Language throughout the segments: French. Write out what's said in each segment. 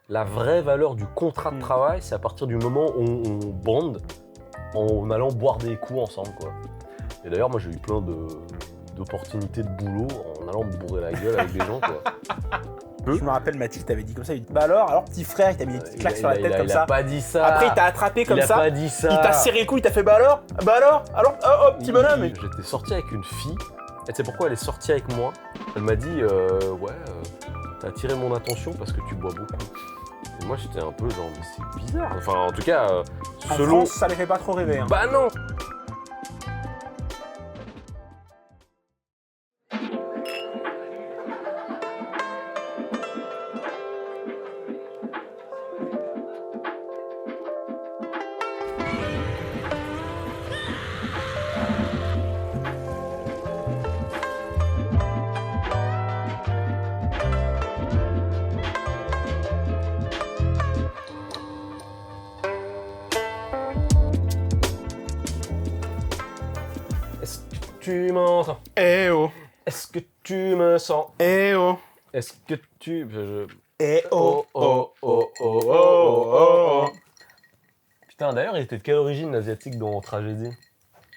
la vraie valeur du contrat de travail, c'est à partir du moment où on bande en allant boire des coups ensemble, quoi. Et d'ailleurs, moi, j'ai eu plein d'opportunités de boulot en allant me bourrer la gueule avec des gens, quoi. Je me rappelle, Mathilde t'avait dit comme ça, il dit bah alors petit frère, il t'a mis des petites claques sur la tête comme il ça. a pas dit ça. Après il t'a attrapé comme il a ça. pas dit ça. Il t'a serré le cou, il t'a fait bah alors, oh petit bonhomme. J'étais sorti avec une fille, et tu sais pourquoi elle est sortie avec moi? Elle m'a dit t'as attiré mon attention parce que tu bois beaucoup. Et moi j'étais un peu genre mais c'est bizarre. Enfin en tout cas En selon. France, ça les fait pas trop rêver. Hein. Bah non. Est-ce que tu m'entends? Eh oh, Est-ce que tu me sens? eh oh, Est-ce que tu... eh oh, oh, oh, oh, oh. Putain, d'ailleurs, il était de quelle origine l'asiatique dans Tragédie?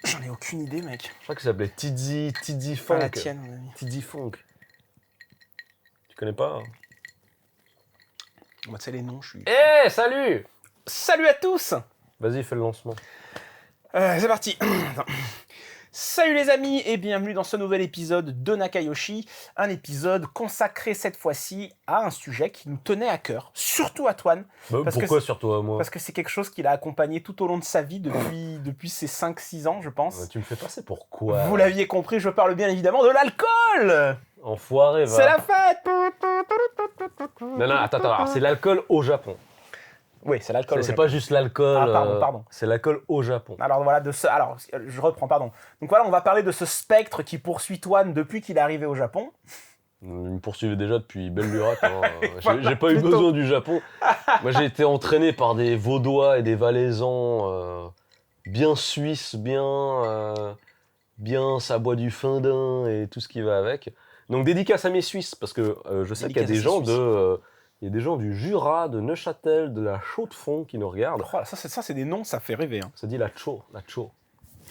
J'en ai aucune idée, mec. Je crois qu'il s'appelait Tidzi Pas la Funk. tienne, mon ami. Tidzi Funk. Tu connais pas? Hein? Moi, tu sais, les noms, je suis. Eh, salut! Salut à tous! Vas-y, fais le lancement. C'est parti. Attends. Salut les amis et bienvenue dans ce nouvel épisode de Nakayoshi, un épisode consacré cette fois-ci à un sujet qui nous tenait à cœur, surtout à Toine. Bah, pourquoi surtout à moi? Parce que c'est quelque chose qui l'a accompagné tout au long de sa vie depuis ses 5-6 ans, je pense. Tu me fais passer pour quoi? Vous l'aviez compris, je parle bien évidemment de l'alcool. Enfoiré, va. C'est la fête. Non, attends, alors, c'est l'alcool au Japon. Oui, c'est l'alcool. C'est pas juste l'alcool. Ah, pardon. C'est l'alcool au Japon. Alors voilà, je reprends, pardon. Donc voilà, on va parler de ce spectre qui poursuit Toine depuis qu'il est arrivé au Japon. Il me poursuivait déjà depuis belle lurette. Hein. Voilà, j'ai pas eu plutôt. besoin du Japon. Moi, j'ai été entraîné par des Vaudois et des Valaisans bien suisses, bien ça boit du fin dain et tout ce qui va avec. Donc dédicace à mes Suisses, parce que je sais qu'il y a des gens il y a des gens du Jura, de Neuchâtel, de la Chaux-de-Fonds qui nous regardent. Oh, ça c'est des noms, ça fait rêver. Hein. Ça dit la Chaux, la Chaux.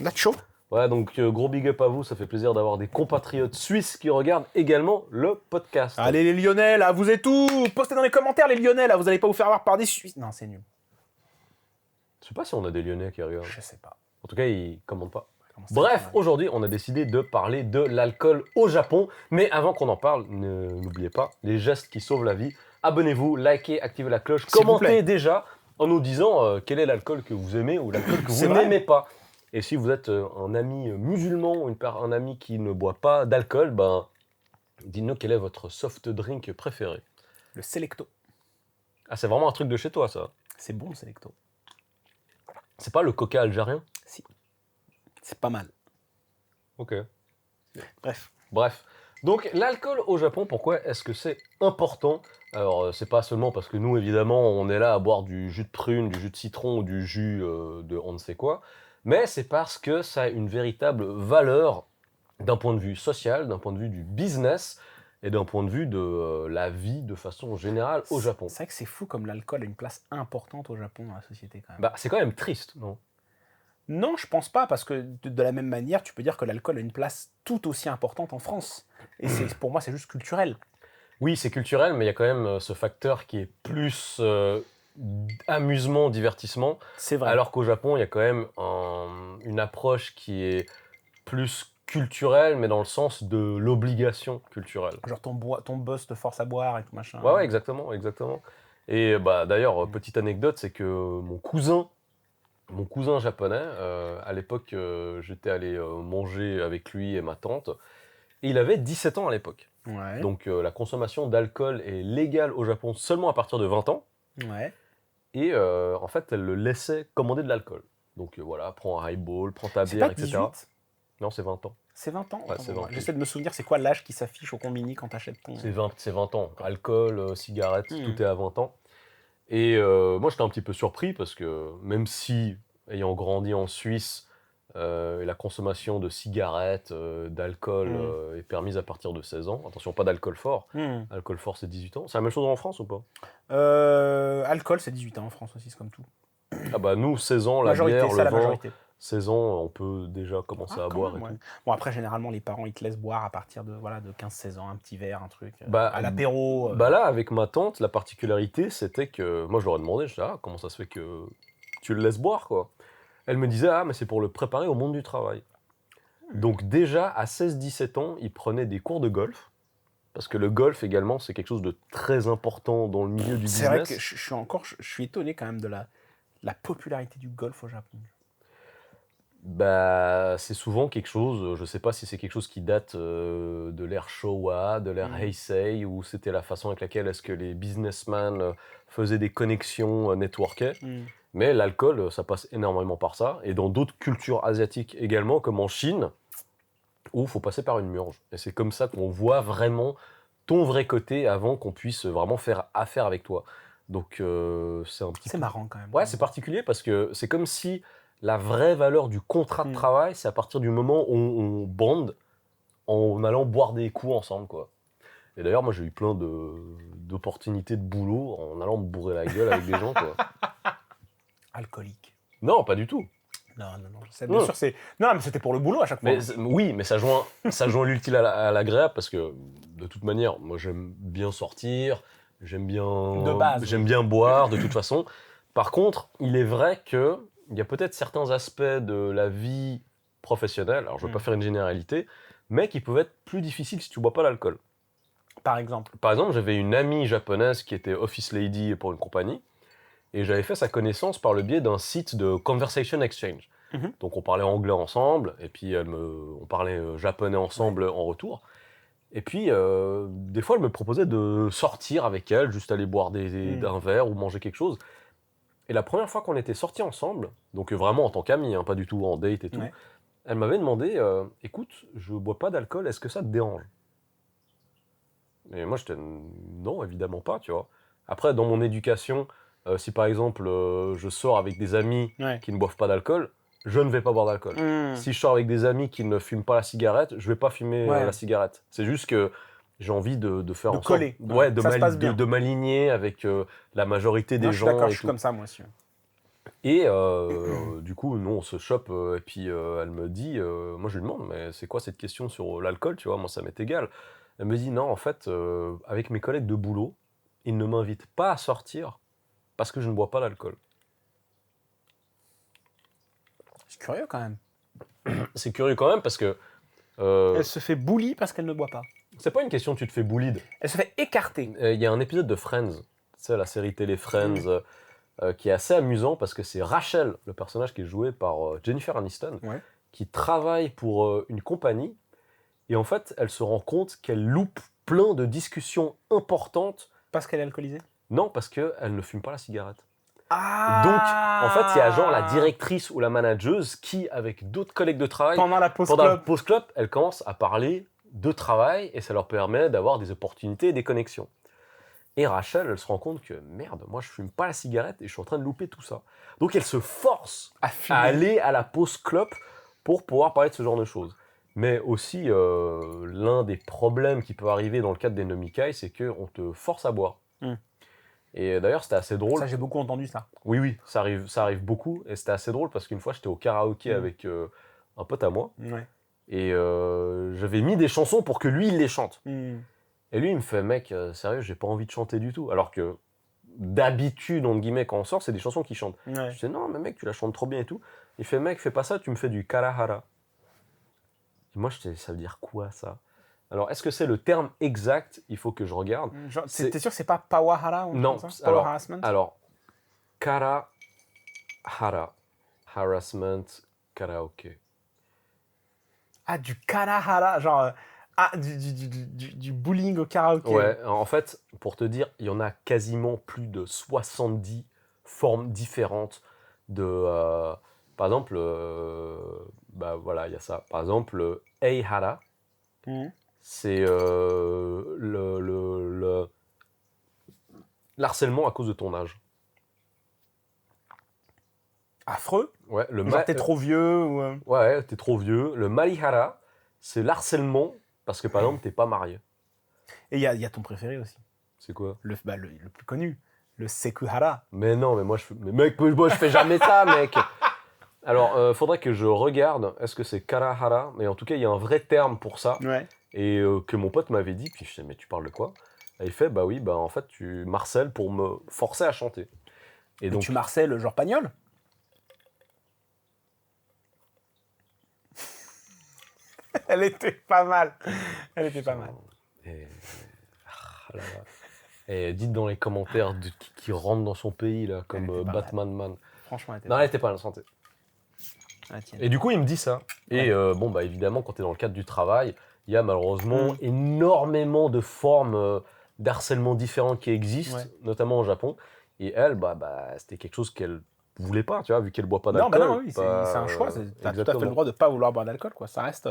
Nacho. Ouais, donc gros big up à vous, ça fait plaisir d'avoir des compatriotes suisses qui regardent également le podcast. Allez les Lyonnais là, vous êtes où? Postez dans les commentaires les Lyonnais là, vous allez pas vous faire avoir par des Suisses. Non, c'est nul. Je sais pas si on a des Lyonnais qui regardent. Je sais pas. En tout cas, ils commentent pas. Comment ça Bref, va aujourd'hui, on a décidé de parler de l'alcool au Japon. Mais avant qu'on en parle, n'oubliez pas les gestes qui sauvent la vie. Abonnez-vous, likez, activez la cloche, S'il vous commentez plaît. déjà en nous disant quel est l'alcool que vous aimez ou l'alcool que C'est vous vrai. n'aimez pas. Et si vous êtes un ami musulman ou un ami qui ne boit pas d'alcool, ben, dites-nous quel est votre soft drink préféré. Le Selecto. Ah, c'est vraiment un truc de chez toi, ça. C'est bon le Selecto. C'est pas le coca algérien? Si. C'est pas mal. Ok. Bref. Donc, l'alcool au Japon, pourquoi est-ce que c'est important? Alors, c'est pas seulement parce que nous, évidemment, on est là à boire du jus de prune, du jus de citron ou du jus de on ne sait quoi, mais c'est parce que ça a une véritable valeur d'un point de vue social, d'un point de vue du business et d'un point de vue de la vie de façon générale au Japon. C'est vrai que c'est fou comme l'alcool a une place importante au Japon dans la société quand même. Bah, c'est quand même triste, non? Non, je pense pas, parce que de la même manière, tu peux dire que l'alcool a une place tout aussi importante en France. Et pour moi, c'est juste culturel. Oui, c'est culturel, mais il y a quand même ce facteur qui est plus amusement, divertissement. C'est vrai. Alors qu'au Japon, il y a quand même une approche qui est plus culturelle, mais dans le sens de l'obligation culturelle. Genre ton boss te force à boire et tout machin. Ouais, exactement. Et bah, d'ailleurs, petite anecdote, c'est que mon cousin japonais, à l'époque, j'étais allé manger avec lui et ma tante, et il avait 17 ans à l'époque. Ouais. Donc la consommation d'alcool est légale au Japon seulement à partir de 20 ans. Ouais. Et en fait, elle le laissait commander de l'alcool. Donc voilà, prends un highball, prends ta C'est bière, pas etc. 18? Non, c'est 20 ans. C'est 20 ans? Ouais, Attends, c'est 20. J'essaie de me souvenir, c'est quoi l'âge qui s'affiche au combini quand t'achètes ton... C'est 20 ans. Alcool, cigarettes, Mhm. tout est à 20 ans. Et moi, j'étais un petit peu surpris parce que même si, ayant grandi en Suisse, et la consommation de cigarettes, d'alcool est permise à partir de 16 ans. Attention, pas d'alcool fort. Alcool fort, c'est 18 ans. C'est la même chose en France ou pas? Alcool, c'est 18 ans en France aussi, c'est comme tout. Ah bah nous, 16 ans, la Majorité, bière, ça le la vin, majorité. 16 ans, on peut déjà commencer à Quand boire même, et ouais. tout. Bon, après, généralement, les parents, ils te laissent boire à partir de, voilà, de 15-16 ans, un petit verre, un truc, Bah, à l'apéro. Bah là, avec ma tante, la particularité, c'était que moi, je leur ai demandé, je disais, ah, comment ça se fait que tu le laisses boire, quoi? Elle me disait, ah, mais c'est pour le préparer au monde du travail. Donc déjà, à 16-17 ans, il prenait des cours de golf, parce que le golf également, c'est quelque chose de très important dans le milieu du C'est vrai business. que je suis étonné quand même de la popularité du golf au Japon. Bah, c'est souvent quelque chose, je sais pas si c'est quelque chose qui date de l'ère Showa, de l'ère Heisei, ou c'était la façon avec laquelle est-ce que les businessmen faisaient des connexions, networkaient. Mais l'alcool, ça passe énormément par ça. Et dans d'autres cultures asiatiques également, comme en Chine, où il faut passer par une murge. Et c'est comme ça qu'on voit vraiment ton vrai côté avant qu'on puisse vraiment faire affaire avec toi. Donc c'est un petit C'est peu... marrant quand même. Ouais, c'est particulier parce que c'est comme si la vraie valeur du contrat de travail, c'est à partir du moment où on bande en allant boire des coups ensemble, quoi. Et d'ailleurs, moi, j'ai eu plein d'opportunités de boulot en allant me bourrer la gueule avec des gens, quoi. Alcoolique. Non, pas du tout. Non. Bien sûr, c'est. Non, mais c'était pour le boulot à chaque fois. Mais oui, mais ça joint l'utile à l'agréable parce que de toute manière, moi j'aime bien sortir, De base, j'aime bien boire de toute façon. Par contre, il est vrai que il y a peut-être certains aspects de la vie professionnelle, alors je ne veux pas faire une généralité, mais qui peuvent être plus difficiles si tu bois pas l'alcool. Par exemple. Par exemple, j'avais une amie japonaise qui était office lady pour une compagnie et j'avais fait sa connaissance par le biais d'un site de conversation exchange. Donc on parlait anglais ensemble, et puis on parlait japonais ensemble en retour. Et puis des fois elle me proposait de sortir avec elle, juste aller boire un verre ou manger quelque chose. Et la première fois qu'on était sortis ensemble, donc vraiment en tant qu'amis, hein, pas du tout en date et tout, elle m'avait demandé, écoute, je bois pas d'alcool, est-ce que ça te dérange? Et moi j'étais, non, évidemment pas, tu vois. Après, dans mon éducation, si par exemple je sors avec des amis qui ne boivent pas d'alcool, je ne vais pas boire d'alcool. Si je sors avec des amis qui ne fument pas la cigarette, je vais pas fumer la cigarette. C'est juste que j'ai envie de faire en sorte coller. de m'aligner avec la majorité des gens. D'accord, je suis comme ça moi aussi. Et du coup, nous, on se chope, et puis elle me dit, moi je lui demande, mais c'est quoi cette question sur l'alcool, tu vois, moi ça m'est égal. Elle me dit, non, en fait, avec mes collègues de boulot, ils ne m'invitent pas à sortir parce que je ne bois pas d'alcool. C'est curieux quand même. C'est curieux quand même parce que... Elle se fait bully parce qu'elle ne boit pas. C'est pas une question tu te fais bullied. Elle se fait écarter. Il y a un épisode de Friends, tu sais, la série télé Friends, qui est assez amusant parce que c'est Rachel, le personnage qui est joué par Jennifer Aniston, qui travaille pour une compagnie. Et en fait, elle se rend compte qu'elle loupe plein de discussions importantes. Parce qu'elle est alcoolisée? Non, parce qu'elle ne fume pas la cigarette. Ah. Donc, en fait, il y a genre la directrice ou la manageuse qui, avec d'autres collègues de travail, pendant la pause club, elle commence à parler de travail et ça leur permet d'avoir des opportunités et des connexions. Et Rachel, elle se rend compte que merde, moi je fume pas la cigarette et je suis en train de louper tout ça. Donc elle se force à aller à la pause clope pour pouvoir parler de ce genre de choses. Mais aussi, l'un des problèmes qui peut arriver dans le cadre des nomikai, c'est qu'on te force à boire. Et d'ailleurs, c'était assez drôle. Ça, j'ai beaucoup entendu ça. Oui, ça arrive beaucoup. Et c'était assez drôle parce qu'une fois, j'étais au karaoké avec un pote à moi. Et j'avais mis des chansons pour que lui, il les chante. Et lui, il me fait, mec, sérieux, j'ai pas envie de chanter du tout. Alors que d'habitude, entre guillemets, quand on sort, c'est des chansons qu'il chante. Je dis, non, mais mec, tu la chantes trop bien et tout. Il fait, mec, fais pas ça, tu me fais du karahara. Et moi, ça veut dire quoi, ça? Alors, est-ce que c'est le terme exact? Il faut que je regarde. T'es sûr que c'est pas pawahara ou non, ça? Power harassment? Alors, karahara, harassment, karaoké. Ah, du karahara, genre... du bullying au karaoké. Ouais, en fait, pour te dire, il y en a quasiment plus de 70 formes différentes de... par exemple, bah voilà, il y a ça. Par exemple, Eihara, c'est l'harcèlement à cause de ton âge. Affreux. Ouais, Genre t'es trop vieux ou... Ouais, t'es trop vieux. Le malihara, c'est l'harcèlement parce que par exemple, t'es pas marié. Et il y a ton préféré aussi. C'est quoi? Le plus connu. Le sekuhara. Mais non, mais mec, moi je fais jamais ça, mec. Alors, faudrait que je regarde. Est-ce que c'est karahara? Mais en tout cas, il y a un vrai terme pour ça. Ouais. Et que mon pote m'avait dit. Puis je disais, mais tu parles de quoi? Et il fait, bah oui, bah en fait, tu marcelles pour me forcer à chanter. Et Et donc, tu marcelles genre pagnol. Elle était pas mal. Elle était pas mal. Et, ah là là. Et dites dans les commentaires qui rentre dans son pays, là, comme Elle était pas Batman Man. Franchement, elle était Non, pas elle était pas à la santé. mal. Ah, tiens. Et du coup, il me dit ça. Et Ouais. bon, bah évidemment, quand tu es dans le cadre du travail, il y a malheureusement Mm. énormément de formes d'harcèlement différentes qui existent, Ouais. notamment au Japon. Et elle, c'était quelque chose qu'elle voulait pas, tu vois, vu qu'elle boit pas Non, bah d'alcool. non, oui, c'est un choix. T'as tout à fait exactement. le droit de pas vouloir boire d'alcool, quoi. Ça reste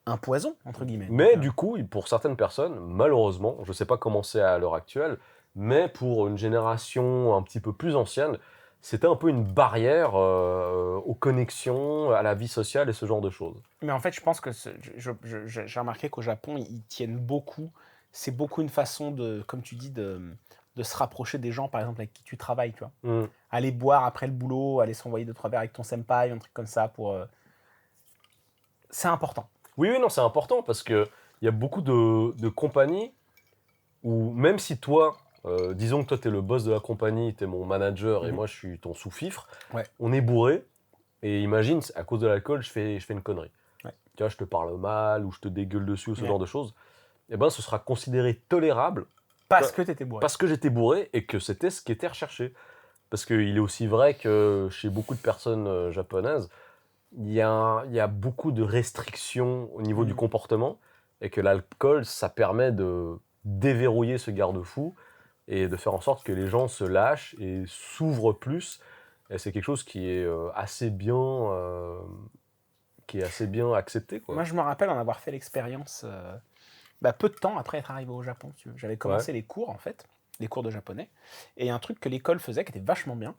un poison, entre guillemets. Mais Donc, du coup, pour certaines personnes, malheureusement, je sais pas comment c'est à l'heure actuelle, mais pour une génération un petit peu plus ancienne, c'était un peu une barrière aux connexions, à la vie sociale et ce genre de choses. Mais en fait, je pense que j'ai remarqué qu'au Japon, ils tiennent beaucoup. C'est beaucoup une façon de, comme tu dis, de se rapprocher des gens, par exemple, avec qui tu travailles, tu vois. Hmm. Aller boire après le boulot, aller s'envoyer 2-3 verres avec ton senpai, un truc comme ça pour. C'est important. Oui, oui, non, c'est important parce qu'il y a beaucoup de compagnies où, même si toi, disons que toi, tu es le boss de la compagnie, tu es mon manager et Mhm. moi, je suis ton sous-fifre, Ouais. on est bourré et imagine, à cause de l'alcool, je fais une connerie. Ouais. Tu vois, je te parle mal ou je te dégueule dessus ou ce Ouais. genre de choses. Eh ben, ce sera considéré tolérable Parce que t'étais bourré. parce que j'étais bourré et que c'était ce qui était recherché. Parce qu'il est aussi vrai que chez beaucoup de personnes japonaises, il y a beaucoup de restrictions au niveau du Mhm. comportement et que l'alcool, ça permet de déverrouiller ce garde-fou et de faire en sorte que les gens se lâchent et s'ouvrent plus. Et c'est quelque chose qui est assez bien accepté, Moi, quoi. je me rappelle en avoir fait l'expérience peu de temps après être arrivé au Japon. Si tu veux. J'avais Ouais. commencé les cours, en fait, les cours de japonais. Et un truc que l'école faisait qui était vachement bien,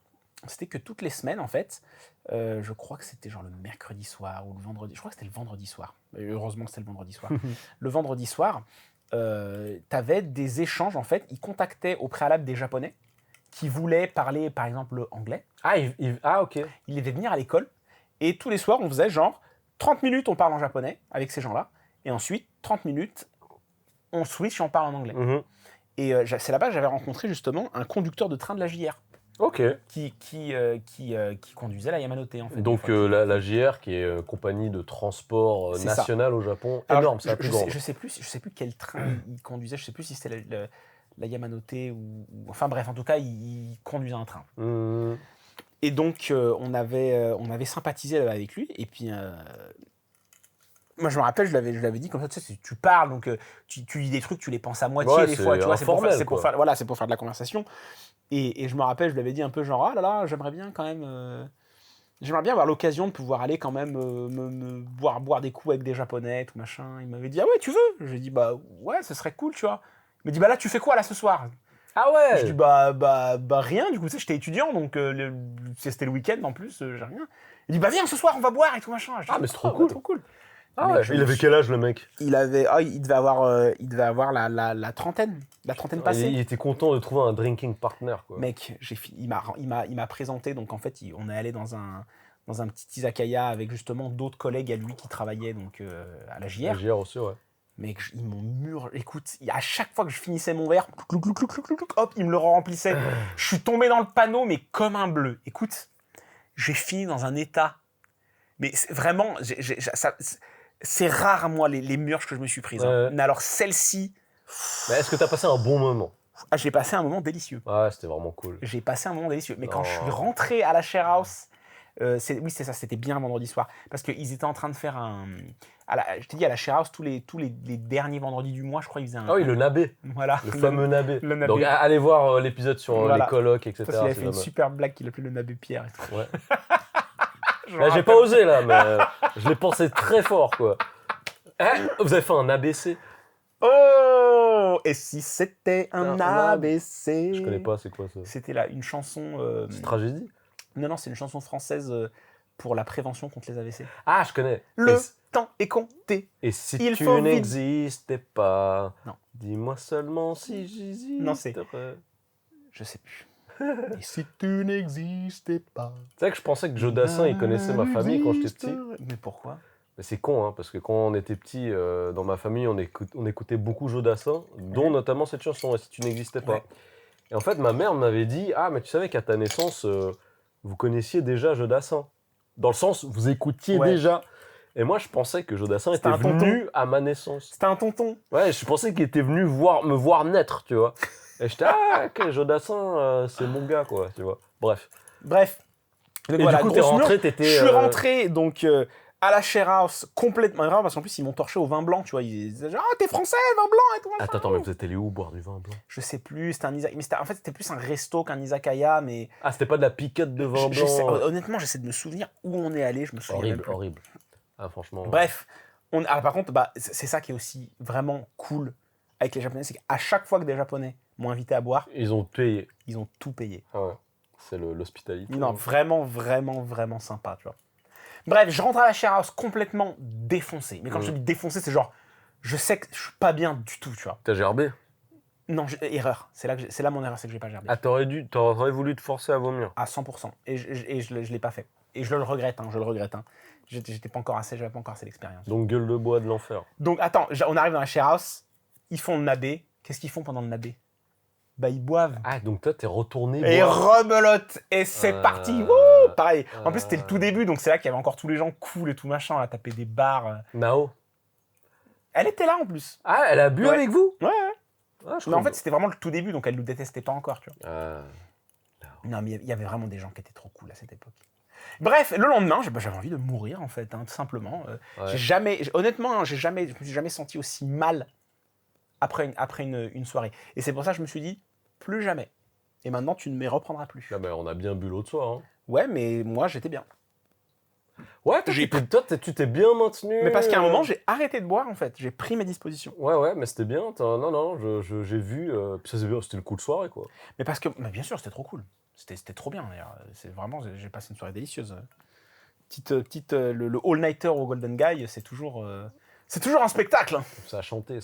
c'était que toutes les semaines, en fait, je crois que c'était genre le mercredi soir ou le vendredi. Je crois que c'était le vendredi soir. Et heureusement que c'était le vendredi soir. Le vendredi soir, t'avais des échanges, en fait. Ils contactaient au préalable des Japonais qui voulaient parler, par exemple, anglais. Ah, ok. Ils devaient venir à l'école. Et tous les soirs, on faisait genre 30 minutes, on parle en japonais avec ces gens-là. Et ensuite, 30 minutes, on switch et on parle en anglais. Mhm. Et c'est là-bas que j'avais rencontré justement un conducteur de train de la JR Ok. qui conduisait la Yamanote en fait. des Donc fois, la JR, qui est compagnie de transport C'est ça. nationale au Japon, Alors, énorme, c'est la plus grande. je sais plus quel train il conduisait, je sais plus si c'était la Yamanote enfin bref, en tout cas, il conduisait un train. Mhm. Et donc, on avait sympathisé avec lui. Et puis, moi, je me rappelle, je l'avais dit comme ça, tu sais, tu parles, donc tu dis des trucs, tu les penses à moitié Ouais, des c'est fois, tu vois, informel, c'est pour quoi. faire, voilà, c'est pour faire de la conversation. Et je me rappelle, je lui avais dit un peu genre, ah là là, j'aimerais bien quand même, j'aimerais bien avoir l'occasion de pouvoir aller quand même me boire des coups avec des Japonais, tout machin. Il m'avait dit, ah ouais, tu veux? Je lui ai dit, bah ouais, ce serait cool, tu vois. Il m'a dit, bah là, tu fais quoi là ce soir? Ah Je lui ai dit, ouais. bah rien, du coup, tu sais, j'étais étudiant, donc c'était le week-end en plus, j'ai rien. Il dit, bah viens ce soir, on va boire et tout machin. Je dis, Ah, mais c'est trop bah, cool. trop cool. Ah Mec, ouais. je Il me avait suis- quel âge, le mec? il devait avoir la trentaine passée. Il était content de trouver un drinking partner, quoi. Mec, il m'a présenté, donc en fait, on est allé dans un petit izakaya avec justement d'autres collègues à lui qui travaillaient donc à la La JR. JR aussi, ouais. Mec, ils m'ont écoute, à chaque fois que je finissais mon verre, clouc, clouc, clouc, clouc, clouc, clouc, hop, ils me le remplissaient. Je suis tombé dans le panneau, mais comme un bleu. Écoute, j'ai fini dans un état. Mais vraiment, c'est rare, moi, les murges que je me suis prises. Hein. Mais alors, celle-ci, Mais est-ce que t'as passé un bon moment? j'ai passé un moment délicieux. Ouais, c'était vraiment cool. J'ai passé un moment délicieux. Mais quand je suis Non. rentré à la share house, oui, c'est ça, c'était bien vendredi soir. Parce qu'ils étaient en train de faire je t'ai dit, à la share house, tous les derniers vendredis du mois, je crois, ils faisaient Ah oui, le nabé. Voilà. Le fameux nabé. le nabé. Donc allez voir l'épisode sur Voilà. les colocs, etc. Parce qu'il avait c'est fait une jamais- super blague qu'il appelait le nabé Pierre. Et tout. Ouais. Je me Là, j'ai rappelle. pas osé, là, mais je l'ai pensé très fort, quoi. Vous avez fait un ABC? Oh! Et si c'était un Un ABC? Je connais pas, c'est quoi ça? C'était là une chanson. C'est tragédie? Non, c'est une chanson française pour la prévention contre les AVC. Ah, je connais. Le temps est compté. Et si Il tu faut vite. n'existais pas, Non. dis-moi seulement si j'existerais. Non, c'est- Je sais plus. Et si tu n'existais pas. C'est vrai que je pensais que Joe Dassin, il connaissait ma famille quand j'étais petit. Mais pourquoi? Mais c'est con, hein, parce que quand on était petit, dans ma famille, on écoutait beaucoup Joe Dassin, dont notamment cette chanson, « Et si tu n'existais pas Ouais. ». Et en fait, ma mère m'avait dit « Ah, mais tu savais qu'à ta naissance, vous connaissiez déjà Joe Dassin. Dans le sens, vous écoutiez Ouais. déjà. » Et moi, je pensais que Joe Dassin C'était était un tonton. venu à ma naissance. C'était un tonton. Ouais, je pensais qu'il était venu me voir naître, tu vois. Et j'étais « Ah, ok, Joe Dassin, c'est mon gars, quoi, tu vois. » Bref. Bref. Donc Et voilà, du coup, t'es grosse rentré, mur. t'étais... Je suis rentré donc à la share house complètement grave parce qu'en plus ils m'ont torché au vin blanc, tu vois. Ils disaient genre t'es français, vin blanc et tout. machin. Attends, mais vous êtes allé où boire du vin blanc? Je sais plus, c'était un izakaya. Mais en fait c'était plus un resto qu'un izakaya, mais Ah, c'était pas de la piquette de vin blanc? honnêtement j'essaie de me souvenir où on est allé, je me souviens même Horrible, plus. horrible. Ah, franchement... Bref, par contre, c'est ça qui est aussi vraiment cool avec les Japonais, c'est qu'à chaque fois que des Japonais m'ont invité à boire, Ils ont payé. ils ont tout payé. Ah ouais. C'est l'hospitalité. Non, vraiment, vraiment, vraiment sympa, tu vois. Bref, je rentre à la share house complètement défoncé. Mais quand je te dis défoncé, c'est genre, je sais que je suis pas bien du tout, tu vois. T'as gerbé? Non, erreur. C'est là mon erreur, c'est que j'ai pas gerbé. Ah, t'aurais voulu te forcer à vomir. À 100%. Et je l'ai pas fait. Et je le regrette, hein, j'avais pas encore assez d'expérience. Donc gueule de bois de l'enfer. Donc attends, on arrive dans la share house, ils font le nabé. Qu'est-ce qu'ils font pendant le nabé? Bah ils boivent. Ah, donc toi t'es retourné Et boire. rebelote. Et c'est parti. Wouh, pareil. En plus c'était le tout début, donc c'est là qu'il y avait encore tous les gens cool et tout machin, à taper des bars. Nao. Elle était là en plus. Ah, elle a bu Ouais. avec vous? Ouais. Ah, je Mais en crois- fait c'était vraiment le tout début, donc elle nous détestait pas encore, tu vois. Ah. Non, mais il y avait vraiment des gens qui étaient trop cool à cette époque. Bref, le lendemain, j'avais envie de mourir en fait, hein, tout simplement. Ouais. Honnêtement, je me suis jamais senti aussi mal après une soirée. Et c'est pour ça que je me suis dit, plus jamais. Et maintenant, tu ne me reprendras plus. Ah, bah, on a bien bu l'autre soir. Hein. Ouais, mais moi, j'étais bien. Ouais, toi, tu t'es bien maintenu. Mais parce qu'à un moment, j'ai arrêté de boire en fait. J'ai pris mes dispositions. Ouais, mais c'était bien. Non, j'ai vu. Puis ça, c'est bien, c'était le coup de soirée, quoi. Mais parce que, bien sûr, c'était trop cool. C'était trop bien d'ailleurs. C'est vraiment, j'ai passé une soirée délicieuse. Le all-nighter au Golden Guy, c'est toujours un spectacle. Hein. Ça a chanté.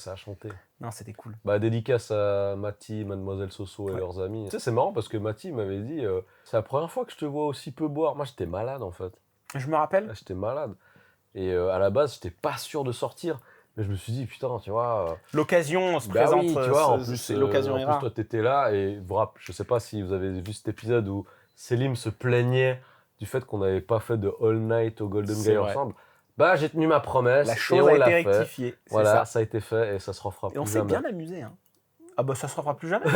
Non, c'était cool. Bah, dédicace à Mati, Mademoiselle Soso et leurs amis. Tu sais, c'est marrant parce que Mati m'avait dit c'est la première fois que je te vois aussi peu boire. Moi, j'étais malade en fait. Je me rappelle. Ah, j'étais malade. Et à la base, j'étais pas sûr de sortir. Mais je me suis dit, putain, tu vois. L'occasion se Bah présente. oui, tu vois, en plus, c'est l'occasion est en plus, rare. toi, t'étais là. Et je sais pas si vous avez vu cet épisode où Selim se plaignait du fait qu'on n'avait pas fait de All Night au Golden C'est Guy vrai. ensemble. Bah, j'ai tenu ma promesse. La et chose on a l'a été fait. rectifiée. C'est Voilà, ça. ça a été fait et ça se refera Et plus on s'est jamais. bien amusé. Hein. Ah bah ça se refera plus jamais.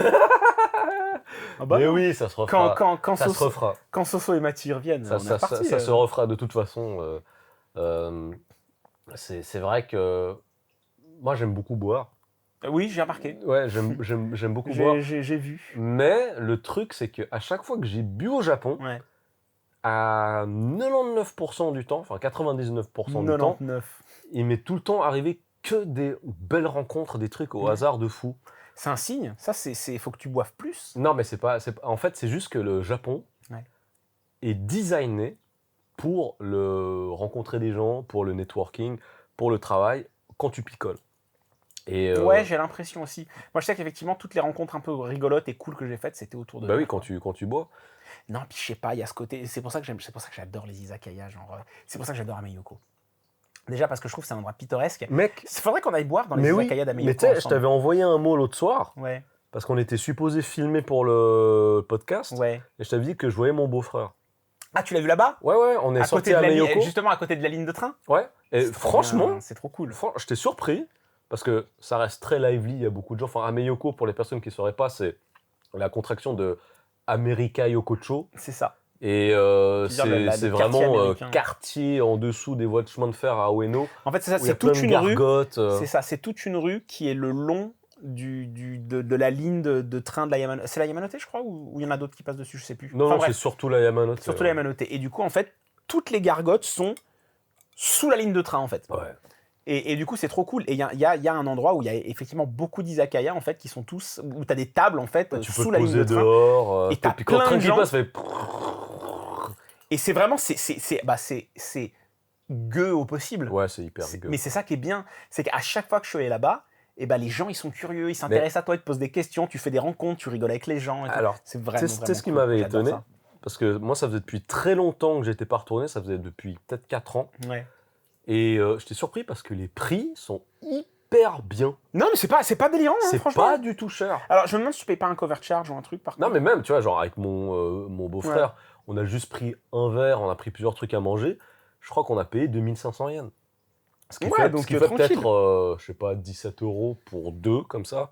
Ah bah Mais non. oui, ça se refera. Quand Ça se Soso, refera. quand Soso et Mathieu reviennent, Ça, on ça, est reparti. ça se refera de toute façon. C'est vrai que moi j'aime beaucoup boire. Oui, j'ai remarqué. Ouais, j'aime beaucoup boire. J'ai vu. Mais le truc, c'est qu'à chaque fois que j'ai bu au Japon, Ouais. à 99% du temps, enfin 99% du temps, 99. il m'est tout le temps arrivé que des belles rencontres, des trucs au hasard de fou. C'est un signe. Ça, faut que tu boives plus. Non, mais en fait, c'est juste que le Japon est designé pour rencontrer des gens, pour le networking, pour le travail, quand tu picoles. Et Ouais, j'ai l'impression aussi. Moi, je sais qu'effectivement, toutes les rencontres un peu rigolotes et cool que j'ai faites, c'était autour de. Bah oui, là, quoi. quand tu bois. Non, puis je sais pas, il y a ce côté. C'est pour ça que j'adore les izakaya, genre. C'est pour ça que j'adore Ameyoko. Déjà parce que je trouve que c'est un endroit pittoresque. Mec, Il faudrait qu'on aille boire dans les mais oui, izakaya d'Ameyoko. mais tu sais, je ensemble. t'avais envoyé un mot l'autre soir, Ouais, parce qu'on était supposé filmer pour le podcast, ouais. et je t'avais dit que je voyais mon beau-frère. Ah, tu l'as vu là-bas? Ouais, on est À sorti côté de à la ligne, Meyoko. justement à côté de la ligne de train. Ouais, et C'est trop franchement, bien, c'est trop cool. j'étais surpris, parce que ça reste très lively, il y a beaucoup de gens. Enfin, Ameyoko, pour les personnes qui ne sauraient pas, c'est la contraction de America Yokocho. C'est ça. Et C'est-à-dire le c'est quartier vraiment américain. quartier en dessous des voies de chemin de fer à Ueno. En fait, c'est ça, Où il y a c'est plein toute de une rue. gargotes. C'est ça, c'est toute une rue qui est le long de la ligne de train de la Yamanote. C'est la Yamanote, je crois, ou il y en a d'autres qui passent dessus, je sais plus. Non, Enfin, non, bref, c'est surtout la Yamanote. surtout la Yamanote. Et du coup, en fait, toutes les gargotes sont sous la ligne de train, en fait. Ouais. Et du coup, c'est trop cool. Et il y a un endroit où il y a effectivement beaucoup d'izakaya, en fait, qui sont tous... où tu as des tables, en fait, Tu peux sous te la ligne de poser train. dehors. Et t'as puis quand le plein train de qui gens- passe, ça fait... Et c'est vraiment, c'est gueux au possible. Ouais, c'est hyper gueux. Mais c'est ça qui est bien, c'est qu'à chaque fois que je suis allé là-bas, et ben les gens ils sont curieux, ils s'intéressent à toi, ils te posent des questions, tu fais des rencontres, tu rigoles avec les gens. Et Alors, c'est vraiment, c'est ce qui cool. m'avait J'adore étonné, ça. parce que moi, ça faisait depuis très longtemps que j'étais pas retourné, ça faisait depuis peut-être 4 ans. Ouais. Et j'étais surpris parce que les prix sont hyper bien. Non, mais c'est pas délirant, hein, C'est franchement. pas du tout cher. Alors, je me demande si tu payes pas un cover charge ou un truc par Non, contre. mais même, tu vois, genre avec mon beau-frère, on a juste pris un verre, on a pris plusieurs trucs à manger. Je crois qu'on a payé 2500 yens. Ce qui fait, donc ce qui fait tranquille. peut-être, je sais pas, 17 € pour 2, comme ça.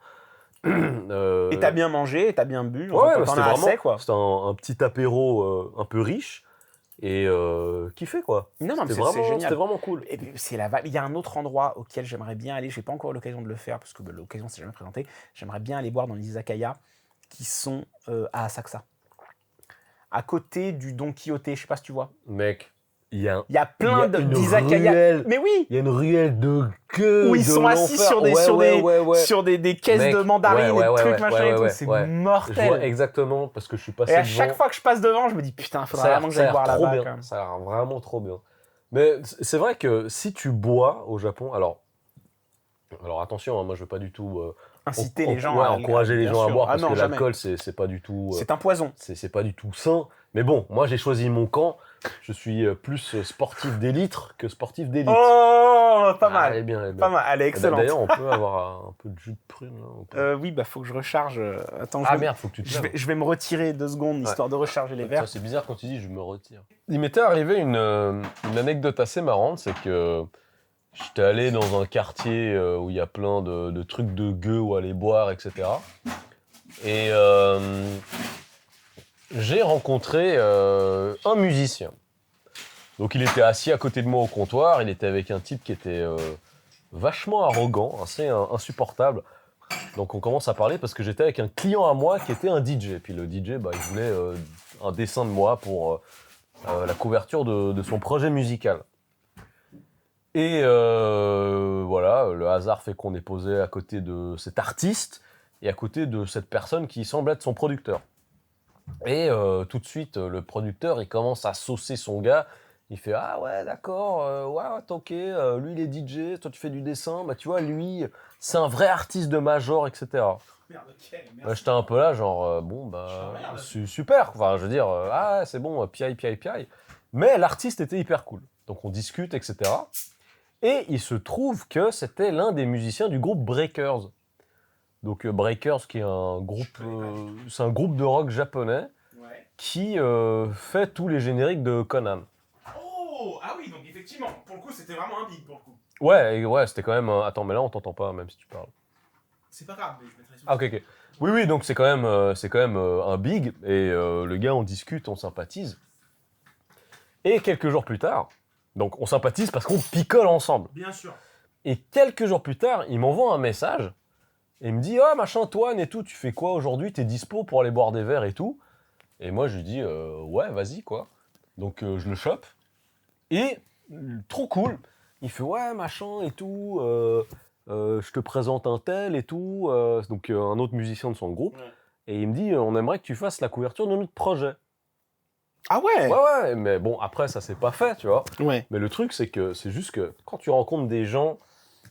Et t'as bien mangé, et t'as bien bu. Ouais, T'en c'était as vraiment assez, quoi. c'était un petit apéro un peu riche et kiffé, quoi. Non, mais C'était c'est génial. c'était vraiment cool. Et puis, c'est la vibe. Il y a un autre endroit auquel j'aimerais bien aller. J'ai pas encore eu l'occasion de le faire parce que l'occasion s'est jamais présentée. J'aimerais bien aller boire dans les izakaya qui sont à Asakusa, à côté du Don Quijote. Je sais pas si tu vois. Mec, il y a plein une d'izakaya. ruelle. Mais oui. Il y a une ruelle de queue. Où ils sont assis sur des caisses Mec, de mandarines et de trucs, machin et tout. ouais. C'est Je vois mortel. exactement parce que je suis passé Et à devant. chaque fois que je passe devant, je me dis putain, faudrait vraiment que j'aille boire là-bas. Quand même. Ça a l'air vraiment trop bien. Mais c'est vrai que si tu bois au Japon, alors attention, hein, moi je veux pas du tout inciter les gens à encourager les gens à boire parce que jamais. l'alcool c'est pas du tout c'est un poison. C'est pas du tout sain. Mais bon, moi j'ai choisi mon camp. Je suis plus sportif d'élite que sportif d'élite. Oh, pas mal. Elle est bien, Pas mal, elle est excellente. D'ailleurs, on peut avoir un peu de jus de prune. Là, oui, bah faut que je recharge. Attends, merde, faut que tu te je vais me retirer 2 secondes histoire de recharger les verres. C'est bizarre quand tu dis je me retire. Il m'était arrivé une anecdote assez marrante, c'est que j'étais allé dans un quartier où il y a plein de trucs de gueux où aller boire, etc. Et j'ai rencontré un musicien. Donc il était assis à côté de moi au comptoir, il était avec un type qui était vachement arrogant, assez insupportable. Donc on commence à parler parce que j'étais avec un client à moi qui était un DJ. Puis le DJ, bah, il voulait un dessin de moi pour la couverture de son projet musical. Et voilà, le hasard fait qu'on est posé à côté de cet artiste et à côté de cette personne qui semble être son producteur. Et tout de suite, le producteur, il commence à saucer son gars. Il fait « Ah ouais, d'accord, ouais, ok, lui il est DJ, toi tu fais du dessin, bah tu vois, lui, c'est un vrai artiste de major, etc. » Merde, ok, merci. J'étais un peu là, genre, bon, bah, super, enfin, je veux dire, ah, c'est bon, piaille. Mais l'artiste était hyper cool. Donc on discute, etc. Et il se trouve que c'était l'un des musiciens du groupe Breakers. Donc Breakers, qui est un groupe, c'est un groupe de rock japonais qui fait tous les génériques de Conan. Oh, ah oui, donc effectivement, pour le coup, c'était vraiment un big pour le coup. Ouais, c'était quand même. Attends, mais là on t'entend pas, même si tu parles. C'est pas grave, mais je mettrai sur. Ah ok. Oui, donc c'est quand même, un big et le gars, on discute, on sympathise. Et quelques jours plus tard, donc on sympathise parce qu'on picole ensemble. Bien sûr. Et quelques jours plus tard, il m'envoie un message et il me dit « Ah, machin, Toine et tout, tu fais quoi aujourd'hui? T'es dispo pour aller boire des verres et tout ?» Et moi, je lui dis « Ouais, vas-y, quoi. » Donc je le chope. Et trop cool. Il fait « Ouais, machin et tout, je te présente un tel et tout. » Donc un autre musicien de son groupe. Ouais. Et il me dit « On aimerait que tu fasses la couverture de notre projet. » Ah ouais? Ouais, mais bon, après, ça s'est pas fait, tu vois. Ouais. Mais le truc, c'est juste que quand tu rencontres des gens,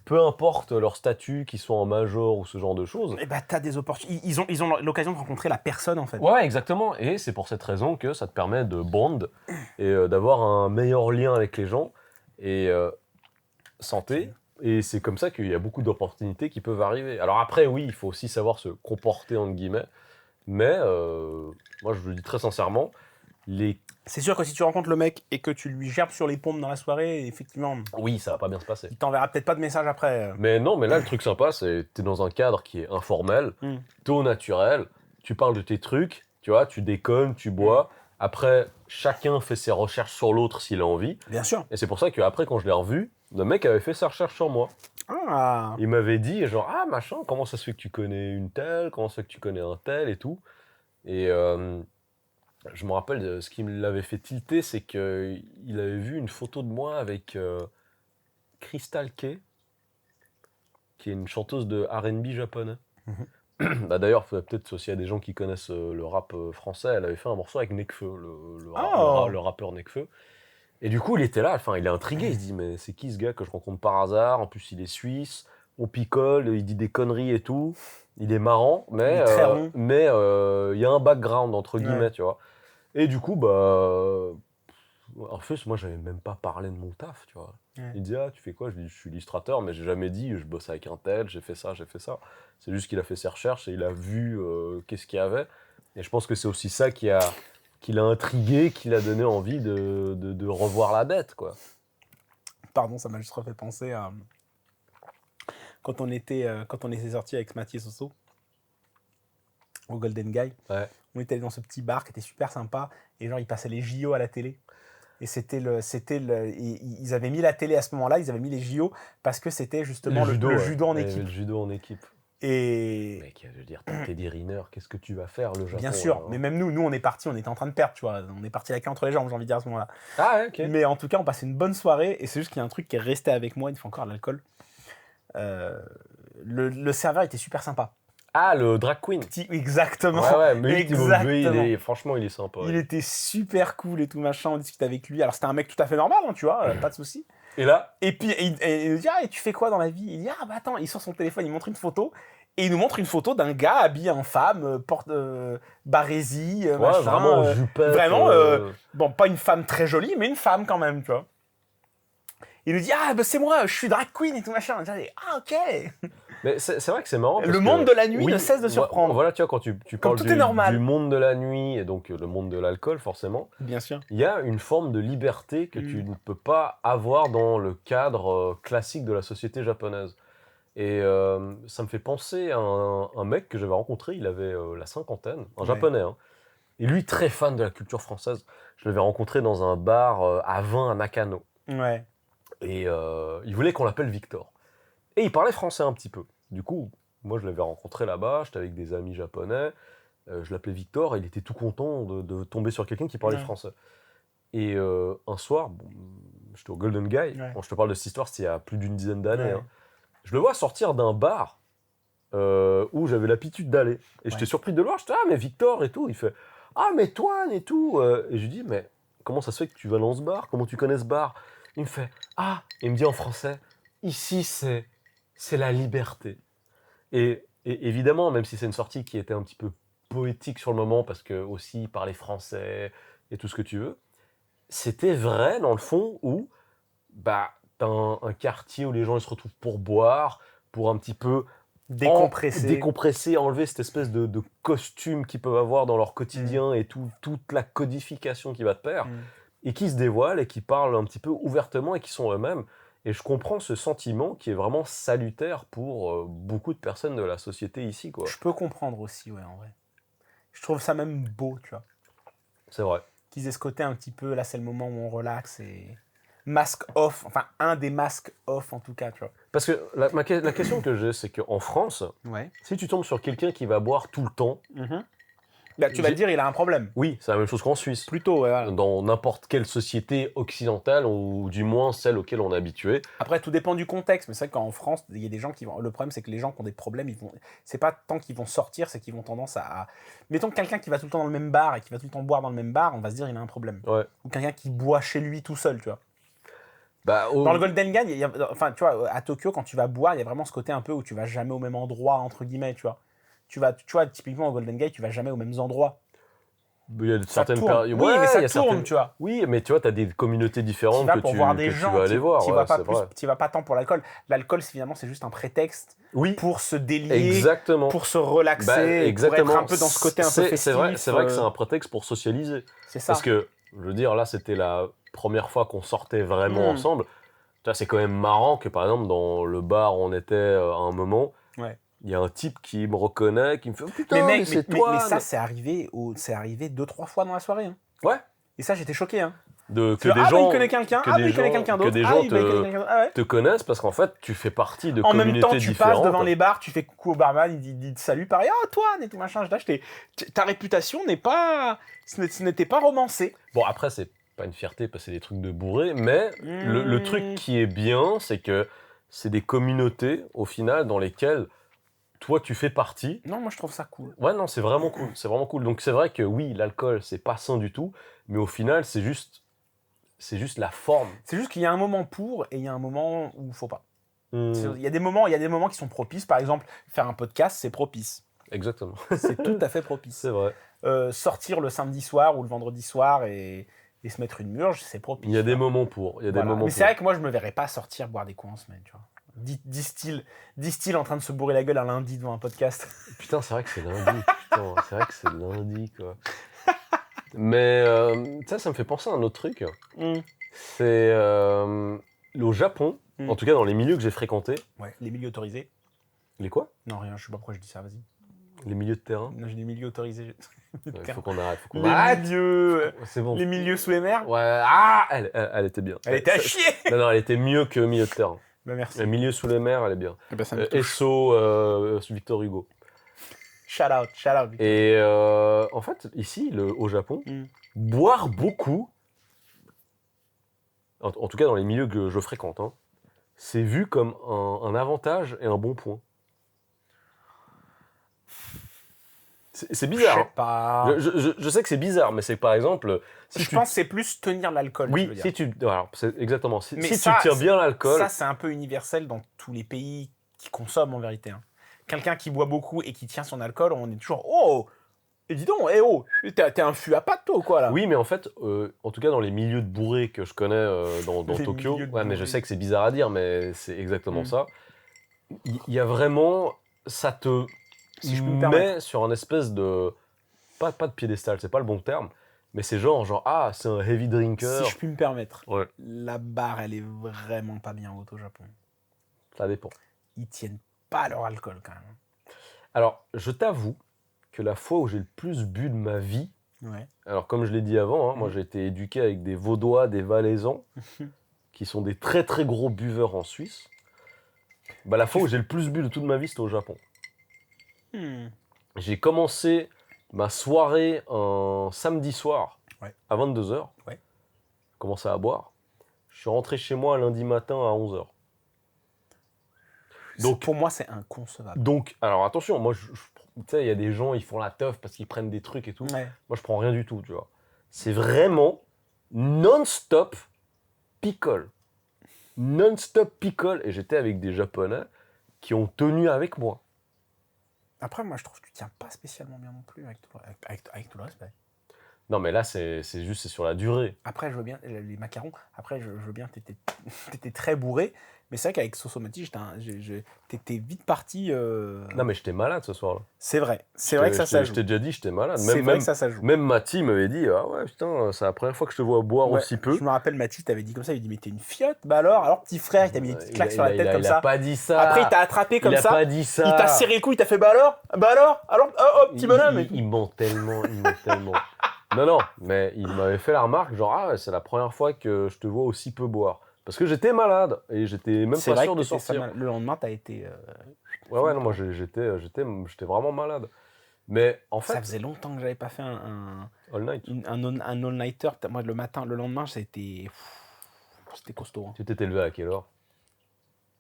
peu importe leur statut, qu'ils soient en major ou ce genre de choses. Et bah, t'as des opportunités. Ils ont l'occasion de rencontrer la personne, en fait. Ouais, exactement. Et c'est pour cette raison que ça te permet de bond et d'avoir un meilleur lien avec les gens. Et santé. Et c'est comme ça qu'il y a beaucoup d'opportunités qui peuvent arriver. Alors après, oui, il faut aussi savoir se comporter, entre guillemets. Mais moi, je le dis très sincèrement, c'est sûr que si tu rencontres le mec et que tu lui gerbes sur les pompes dans la soirée, effectivement... Oui, ça va pas bien se passer. Il t'enverra peut-être pas de message après. Mais non, mais là, le truc sympa, c'est que t'es dans un cadre qui est informel, t'es au naturel, tu parles de tes trucs, tu vois, tu déconnes, tu bois. Après, chacun fait ses recherches sur l'autre s'il a envie. Bien sûr. Et c'est pour ça qu'après, quand je l'ai revu, le mec avait fait sa recherche sur moi. Ah. Il m'avait dit, genre, ah, machin, comment ça se fait que tu connais une telle, comment ça se fait que tu connais un tel et tout. Et... je me rappelle de ce qui me l'avait fait tilter, c'est qu'il avait vu une photo de moi avec Crystal Kay, qui est une chanteuse de R&B japonais. Bah d'ailleurs, peut-être aussi à des gens qui connaissent le rap français, elle avait fait un morceau avec Nekfeu, Oh. le rappeur Nekfeu. Et du coup, il était là, enfin, il est intrigué, il se dit, mais c'est qui ce gars que je rencontre par hasard? En plus, il est suisse, on picole, il dit des conneries et tout. Il est marrant, Il est très rond. mais il y a un background, entre guillemets, Ouais. tu vois. Et du coup, bah, en fait, moi, j'avais même pas parlé de mon taf, tu vois. Ouais. Il dit, ah, tu fais quoi? Je dis, je suis illustrateur, mais j'ai jamais dit, je bosse avec un tel, j'ai fait ça, j'ai fait ça. C'est juste qu'il a fait ses recherches et il a vu qu'est-ce qu'il y avait. Et je pense que c'est aussi ça qui l'a intrigué, qui l'a donné envie de revoir la bête, quoi. Pardon, ça m'a juste refait penser à quand on était sortis avec Mathieu Soso au Golden Guy. Ouais. On était allé dans ce petit bar qui était super sympa et genre ils passaient les JO à la télé. Et ils avaient mis la télé à ce moment-là, ils avaient mis les JO parce que c'était justement le ouais. judo en Il y avait équipe. le judo en équipe. Et Mec, je veux dire, t'as Teddy Riner, qu'est-ce que tu vas faire, le Japon? bien sûr, là, hein mais même nous on est partis, on était en train de perdre, tu vois. On est parti la queue entre les jambes, j'ai envie de dire à ce moment-là. Ah ouais, ok. Mais en tout cas, on passait une bonne soirée et c'est juste qu'il y a un truc qui est resté avec moi, il faut encore de l'alcool. Le serveur était super sympa. Ah, le drag queen. Exactement. Ouais, mais lui, Exactement. franchement, il est sympa. Il était super cool et tout machin, on discutait avec lui. Alors c'était un mec tout à fait normal, hein, tu vois, pas de souci. Et là, Et puis il nous dit ah, et tu fais quoi dans la vie? Il dit ah bah attends, il sort son téléphone, il montre une photo et il nous montre une photo d'un gars habillé en femme, barésie, ouais, machin. vraiment jupette. Vraiment, bon pas une femme très jolie, mais une femme quand même, tu vois. Il nous dit ah bah c'est moi, je suis drag queen et tout machin. On dit, ah ok. Mais c'est vrai que c'est marrant. Parce Le monde que, de la nuit oui, ne cesse de surprendre. Voilà, tu vois, quand tu Comme parles tout est normal. du monde de la nuit et donc le monde de l'alcool, forcément, Bien sûr. il y a une forme de liberté que tu ne peux pas avoir dans le cadre classique de la société japonaise. Et ça me fait penser à un mec que j'avais rencontré, il avait la cinquantaine, un japonais, hein. Et lui, très fan de la culture française. Je l'avais rencontré dans un bar à vin à Nakano. Ouais. Et il voulait qu'on l'appelle Victor. Et il parlait français un petit peu. Du coup, moi, je l'avais rencontré là-bas, j'étais avec des amis japonais, je l'appelais Victor, et il était tout content de tomber sur quelqu'un qui parlait français. Et un soir, bon, j'étais au Golden Guy, quand je te parle de cette histoire, c'était il y a plus d'une dizaine d'années, hein. Je le vois sortir d'un bar où j'avais l'habitude d'aller. Et j'étais surpris de le voir, j'étais ah mais Victor et tout. Il fait ah mais toi et tout. Et je lui dis mais comment ça se fait que tu vas dans ce bar? Comment tu connais ce bar? Il me fait ah, et il me dit en français ici c'est la liberté. Et évidemment, même si c'est une sortie qui était un petit peu poétique sur le moment, parce que aussi il parlait français et tout ce que tu veux, c'était vrai dans le fond où bah t'as un quartier où les gens ils se retrouvent pour boire, pour un petit peu décompresser, enlever cette espèce de costume qu'ils peuvent avoir dans leur quotidien et toute la codification qui va de pair, et qui se dévoilent et qui parlent un petit peu ouvertement et qui sont eux-mêmes. Et je comprends ce sentiment qui est vraiment salutaire pour beaucoup de personnes de la société ici, quoi. Je peux comprendre aussi, ouais, en vrai. Je trouve ça même beau, tu vois. C'est vrai. Qu'ils aient ce côté un petit peu, là c'est le moment où on relaxe et... Masque off, enfin un des masques off en tout cas, tu vois. Parce que la question que j'ai, c'est qu'en France, si tu tombes sur quelqu'un qui va boire tout le temps... Bah, tu vas te dire, il a un problème. Oui, c'est la même chose qu'en Suisse. Plutôt, ouais, voilà. Dans n'importe quelle société occidentale, ou du moins celle auquel on est habitué. Après, tout dépend du contexte, mais c'est vrai qu'en France, il y a des gens qui vont... Le problème, c'est que les gens qui ont des problèmes, ils vont... C'est pas tant qu'ils vont sortir, c'est qu'ils vont tendance à... Mettons que quelqu'un qui va tout le temps dans le même bar et qui va tout le temps boire dans le même bar, on va se dire, il a un problème. Ouais. Ou quelqu'un qui boit chez lui tout seul, tu vois. Bah, Dans le Golden Guy, enfin, tu vois, à Tokyo, quand tu vas boire, il y a vraiment ce côté un peu où tu vas jamais au même endroit, entre guillemets, tu vois. Tu vois, typiquement au Golden Guy, tu vas jamais aux mêmes endroits. Il y a certaines périodes. Oui, mais ça tourne, tu vois. Oui, mais tu vois, tu as des communautés différentes que tu vas aller voir. Tu vas pas tant pour l'alcool. L'alcool, finalement, c'est juste un prétexte pour se délier, exactement. Pour se relaxer, pour être un peu dans ce côté un peu festif. C'est vrai que c'est un prétexte pour socialiser. C'est ça. Parce que, je veux dire, là, c'était la première fois qu'on sortait vraiment ensemble. C'est quand même marrant que, par exemple, dans le bar où on était à un moment... Il y a un type qui me reconnaît, qui me fait oh, putain, mais c'est toi. Mais ça, c'est arrivé 2-3 fois dans la soirée. Hein. Ouais. Et ça, j'étais choqué. Hein. Il connaît quelqu'un, il connaît quelqu'un d'autre. Que des gens te connaissent parce qu'en fait, tu fais partie de communautés différentes. En même temps, tu passes devant les bars, tu fais coucou au barman, il dit salut, pareil, ah, Antoine et tout machin. Ta réputation ce n'était pas romancé. Bon, après, c'est pas une fierté parce que c'est des trucs de bourré, mais le truc qui est bien, c'est que c'est des communautés, au final, dans lesquelles toi, tu fais partie. Non, moi je trouve ça cool. Ouais, non, c'est vraiment cool. C'est vraiment cool. Donc, c'est vrai que oui, l'alcool, c'est pas sain du tout. Mais au final, c'est juste la forme. C'est juste qu'il y a un moment pour et il y a un moment où il faut pas. Hmm, Il y a des moments qui sont propices. Par exemple, faire un podcast, c'est propice. exactement. C'est tout à fait propice. C'est vrai. Sortir le samedi soir ou le vendredi soir et se mettre une murge, c'est propice. Il y a des moments pour. Il y a des Voilà. moments Mais c'est pour. vrai que moi, je me verrais pas sortir boire des coups en semaine, tu vois. Distil en train de se bourrer la gueule un lundi devant un podcast. Putain, c'est vrai que c'est lundi. Putain, c'est vrai que c'est lundi, quoi. Mais ça me fait penser à un autre truc. C'est au Japon, en tout cas dans les milieux que j'ai fréquentés. Ouais, les milieux autorisés. Les quoi? Non, rien, je sais pas pourquoi je dis ça, vas-y. Les milieux de terrain. Non, j'ai des milieux autorisés. Il faut qu'on arrête. Faut qu'on Les arrête. milieux, C'est bon. les milieux sous les mers. Ouais. Ah, elle était bien. Elle était à chier. Non, elle était mieux que milieu de terrain. Bah merci. Le milieu sous les mers, elle est bien. Eh ben, ça me touche. SO Victor Hugo. Shout out. Et en fait, ici, au Japon, boire beaucoup, en tout cas dans les milieux que je fréquente, hein, c'est vu comme un avantage et un bon point. C'est bizarre. Je sais pas. Hein. Je sais que c'est bizarre, mais c'est que par exemple... Si je pense que c'est plus tenir l'alcool. Oui, tu veux dire. si tu... Alors, c'est exactement. Si ça, tu tiens bien l'alcool... Ça, c'est un peu universel dans tous les pays qui consomment en vérité. Hein. Quelqu'un qui boit beaucoup et qui tient son alcool, on est toujours « Oh, et dis donc, t'es un fût à patte, toi, ou quoi, là ?» Oui, mais en fait, en tout cas dans les milieux de bourrés que je connais dans Tokyo, ouais, mais je sais que c'est bizarre à dire, mais c'est exactement ça. Il y a vraiment... Ça te si je peux me met permettre. sur un espèce de... Pas de piédestal, c'est pas le bon terme, mais c'est genre, ah, c'est un heavy drinker. Si je puis me permettre, Ouais. la barre, elle est vraiment pas bien haute au Japon. Ça dépend. Ils tiennent pas leur alcool, quand même. Alors, je t'avoue que la fois où j'ai le plus bu de ma vie, Ouais. alors comme je l'ai dit avant, hein, moi j'ai été éduqué avec des Vaudois, des Valaisans, qui sont des très très gros buveurs en Suisse. Bah, la fois où j'ai le plus bu de toute ma vie, c'était au Japon. J'ai commencé ma soirée un samedi soir à 22h. Ouais. J'ai commencé à boire. Je suis rentré chez moi lundi matin à 11h. Donc, pour moi, c'est inconcevable. Donc, alors attention, moi, tu sais, il y a des gens, ils font la teuf parce qu'ils prennent des trucs et tout. Ouais. Moi, je prends rien du tout, tu vois. C'est vraiment non-stop picole. Non-stop picole. Et j'étais avec des Japonais qui ont tenu avec moi. Après, moi, je trouve que tu tiens pas spécialement bien non plus avec tout le respect. Non, mais là, c'est sur la durée. Après, je veux bien, les macarons, après, je veux bien, t'étais très bourré, mais c'est vrai qu'avec Sosomati, t'étais vite parti. Non, mais j'étais malade ce soir-là. C'est vrai que ça joue. Je t'ai déjà dit, j'étais malade. C'est vrai que ça joue. Même Mati m'avait dit, ah ouais, putain, c'est la première fois que je te vois boire aussi peu. Je me rappelle, Mathis t'avait dit comme ça, il dit, mais t'es une fiotte, bah alors petit frère, il t'a mis des petites claques sur la tête comme ça. Il a pas dit ça. Après, il t'a attrapé comme ça. Il a pas dit ça. Il t'a serré le cou, il t'a fait, bah alors, oh, petit bonhomme. Il ment tellement. Non, mais il m'avait fait la remarque, genre, ah, c'est la première fois que je te vois aussi peu boire. Parce que j'étais malade et j'étais même pas sûr de sortir. Le lendemain, t'as été. Ouais, non, moi j'étais vraiment malade. Mais en fait. Ça faisait longtemps que j'avais pas fait un all night. Un all-nighter. Moi, le lendemain, c'était costaud. Hein. Tu t'étais levé à quelle heure?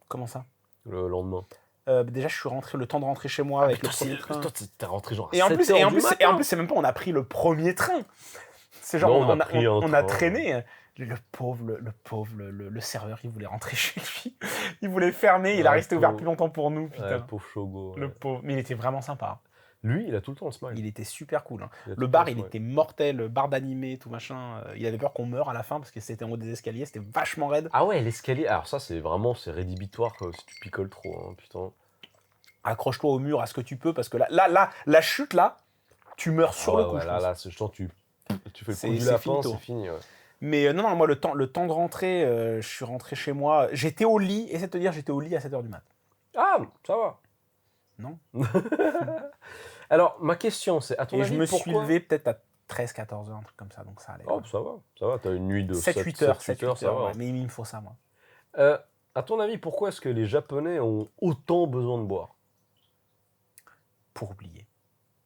Comment ça? Le lendemain. Déjà, je suis rentré le temps de rentrer chez moi avec le premier train. Toi, t'es rentré genre à et en 7 heures du matin. Et en plus, c'est même pas on a pris le premier train. C'est genre non, on a traîné. Le serveur, il voulait rentrer chez lui. Il voulait fermer. Il a resté ouvert plus longtemps pour nous. Putain. Le pauvre Shogo. Le pauvre. Mais il était vraiment sympa. Lui, il a tout le temps le smile. Il était super cool. Hein. Le bar, il était mortel. Le bar d'animé, tout machin. Il avait peur qu'on meure à la fin parce que c'était en haut des escaliers. C'était vachement raide. Ah ouais, l'escalier. Alors ça, c'est rédhibitoire si tu picoles trop. Hein, putain. Accroche-toi au mur à ce que tu peux parce que là, la chute, là, tu meurs sur le coup. Ouais, là, je sens tu fais le coup du lapin, c'est fini. Ouais. Mais non, moi, le temps de rentrer, je suis rentré chez moi. J'étais au lit, et c'est de te dire, j'étais au lit à 7h du mat. Ah, ça va. Non. Alors, ma question, c'est, à ton avis, je me pourquoi... suis levé peut-être à 13-14h, un truc comme ça, donc ça allait. Oh, ça va, t'as une nuit de 7-8 heures, ça va. Ouais, mais il me faut ça, moi. À ton avis, pourquoi est-ce que les Japonais ont autant besoin de boire? Pour oublier.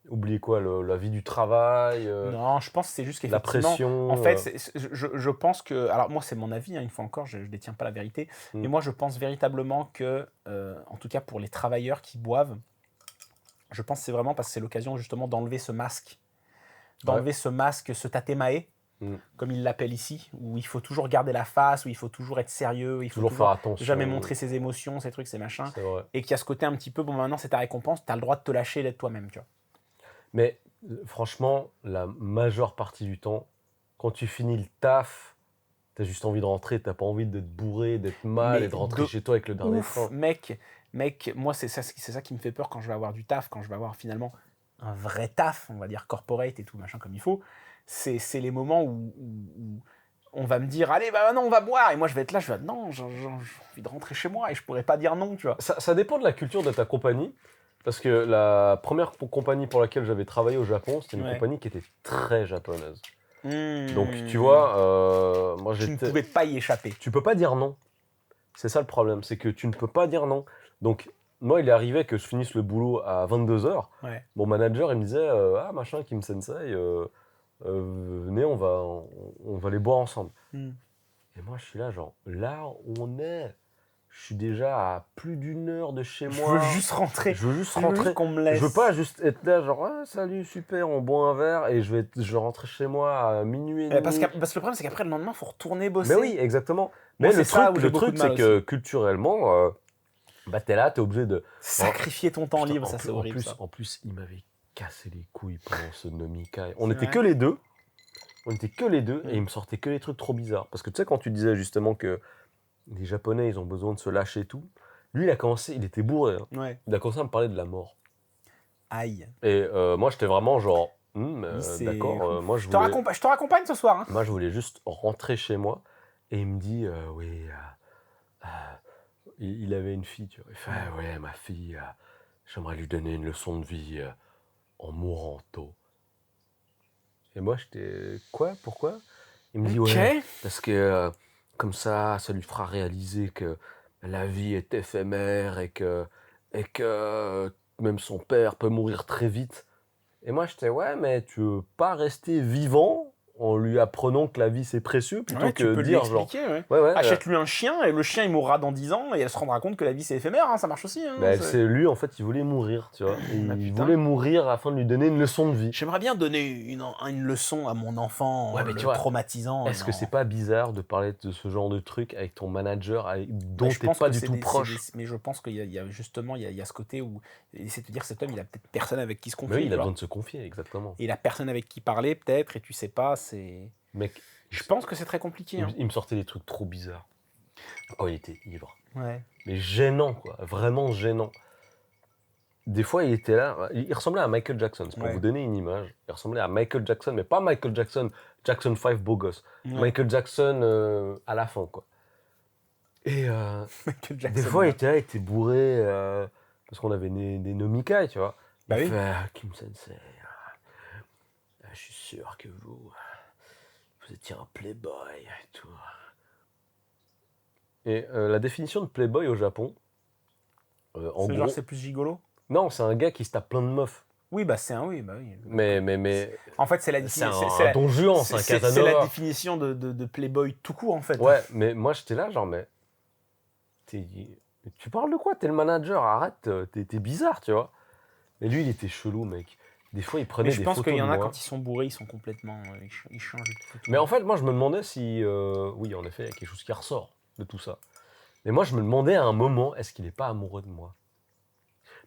Oublier quoi, la vie du travail Non, je pense que c'est juste qu'effectivement... La pression... En fait, je pense que... Alors moi, c'est mon avis, hein, une fois encore, je ne détiens pas la vérité. Mais moi, je pense véritablement que, en tout cas pour les travailleurs qui boivent, Je pense que c'est vraiment parce que c'est l'occasion justement d'enlever ce masque. Ce tatemae, comme ils l'appellent ici, où il faut toujours garder la face, où il faut toujours être sérieux, il faut Toujours faire attention. jamais montrer ses émotions, ces trucs, ces machins. C'est vrai. Et qu'il y a ce côté un petit peu, bon maintenant c'est ta récompense, t'as le droit de te lâcher et d'être toi-même, tu vois. Mais franchement, la majeure partie du temps, quand tu finis le taf, t'as juste envie de rentrer, t'as pas envie d'être bourré, d'être mal Mais et de rentrer chez toi avec le dernier train. Mec, moi c'est ça qui me fait peur quand je vais avoir du taf, quand je vais avoir finalement un vrai taf, on va dire corporate et tout, machin comme il faut. C'est les moments où on va me dire, allez, bah non, on va boire. Et moi, je vais être là, je vais dire, non, j'ai envie de rentrer chez moi et je pourrais pas dire non, tu vois. Ça dépend de la culture de ta compagnie. Parce que la première compagnie pour laquelle j'avais travaillé au Japon, c'était une compagnie qui était très japonaise. Donc, tu vois, moi Tu ne pouvais pas y échapper. Tu peux pas dire non. C'est ça le problème, c'est que tu ne peux pas dire non. Donc, moi, il est arrivé que je finisse le boulot à 22h. Ouais. Mon manager, il me disait, ah, machin, Kim Sensei, venez, on va aller boire ensemble. Et moi, je suis là, genre, là où on est, je suis déjà à plus d'1 heure de chez moi. Je veux juste rentrer. Je veux juste rentrer. Qu'on me laisse. Je veux pas juste être là, genre, ah, salut, super, on boit un verre et je vais rentrer chez moi à minuit et demi. Parce que le problème, c'est qu'après, le lendemain, il faut retourner bosser. Mais oui, exactement. Mais moi, le truc, c'est que culturellement, bah, t'es là, t'es obligé de sacrifier ton temps libre, ça c'est horrible. En plus, il m'avait cassé les couilles pendant ce nomikai. On était que les deux. Et il me sortait que les trucs trop bizarres. Parce que tu sais, quand tu disais justement que les Japonais, ils ont besoin de se lâcher et tout, lui, il était bourré. Hein. Ouais. Il a commencé à me parler de la mort. Aïe. Et moi, j'étais vraiment genre, d'accord, moi je te raccompagne ce soir. Hein. Moi, je voulais juste rentrer chez moi. Et il me dit, oui, il avait une fille, tu vois. Il fait, ouais, ma fille, j'aimerais lui donner une leçon de vie en mourant tôt. Et moi, j'étais, quoi, pourquoi? Il me dit, ouais, parce que comme ça lui fera réaliser que la vie est éphémère et que même son père peut mourir très vite. Et moi, j'étais, ouais, mais tu veux pas rester vivant en lui apprenant que la vie c'est précieux plutôt que tu peux dire lui expliquer, genre achète-lui un chien et le chien il mourra dans 10 ans et elle se rendra compte que la vie c'est éphémère, hein, ça marche aussi. Hein, c'est lui en fait il voulait mourir, tu vois. Il voulait mourir afin de lui donner une leçon de vie. J'aimerais bien donner une leçon à mon enfant en le traumatisant. Est-ce que c'est pas bizarre de parler de ce genre de truc avec ton manager dont t'es pas du tout proche? Mais je pense qu'il y a justement il y a ce côté où c'est de dire cet homme il a peut-être personne avec qui se confier. Mais oui, il a besoin de se confier, exactement. Et il a personne avec qui parler peut-être et tu sais pas, c'est... Mec, je pense que c'est très compliqué. Il me sortait des trucs trop bizarres. Oh, il était ivre. Ouais. Mais gênant, quoi. Vraiment gênant. Des fois, il était là. Il ressemblait à Michael Jackson. Pour vous donner une image, il ressemblait à Michael Jackson, mais pas Michael Jackson 5 beau gosse. Michael Jackson à la fin, quoi. Et des fois, il était là, il était bourré parce qu'on avait des nomikai, tu vois. Bah il fait Kim Sensei, je suis sûr que vous étiez un playboy et tout. Et la définition de playboy au Japon, en gros, genre c'est plus gigolo. Non, c'est un gars qui se tape plein de meufs. Oui, bah c'est un oui. Mais en fait, c'est la définition. C'est un Don Juan, c'est un Casanova. C'est la définition de playboy tout court, en fait. Ouais, mais moi j'étais là, genre, mais tu parles de quoi? T'es le manager, arrête, t'es bizarre, tu vois. Mais lui, il était chelou, mec. Des fois, il prenait des photos. Je pense qu'il y en a quand ils sont bourrés, ils sont complètement, ils changent. Mais en fait, moi, je me demandais si, oui, en effet, il y a quelque chose qui ressort de tout ça. Mais moi, je me demandais à un moment, est-ce qu'il n'est pas amoureux de moi?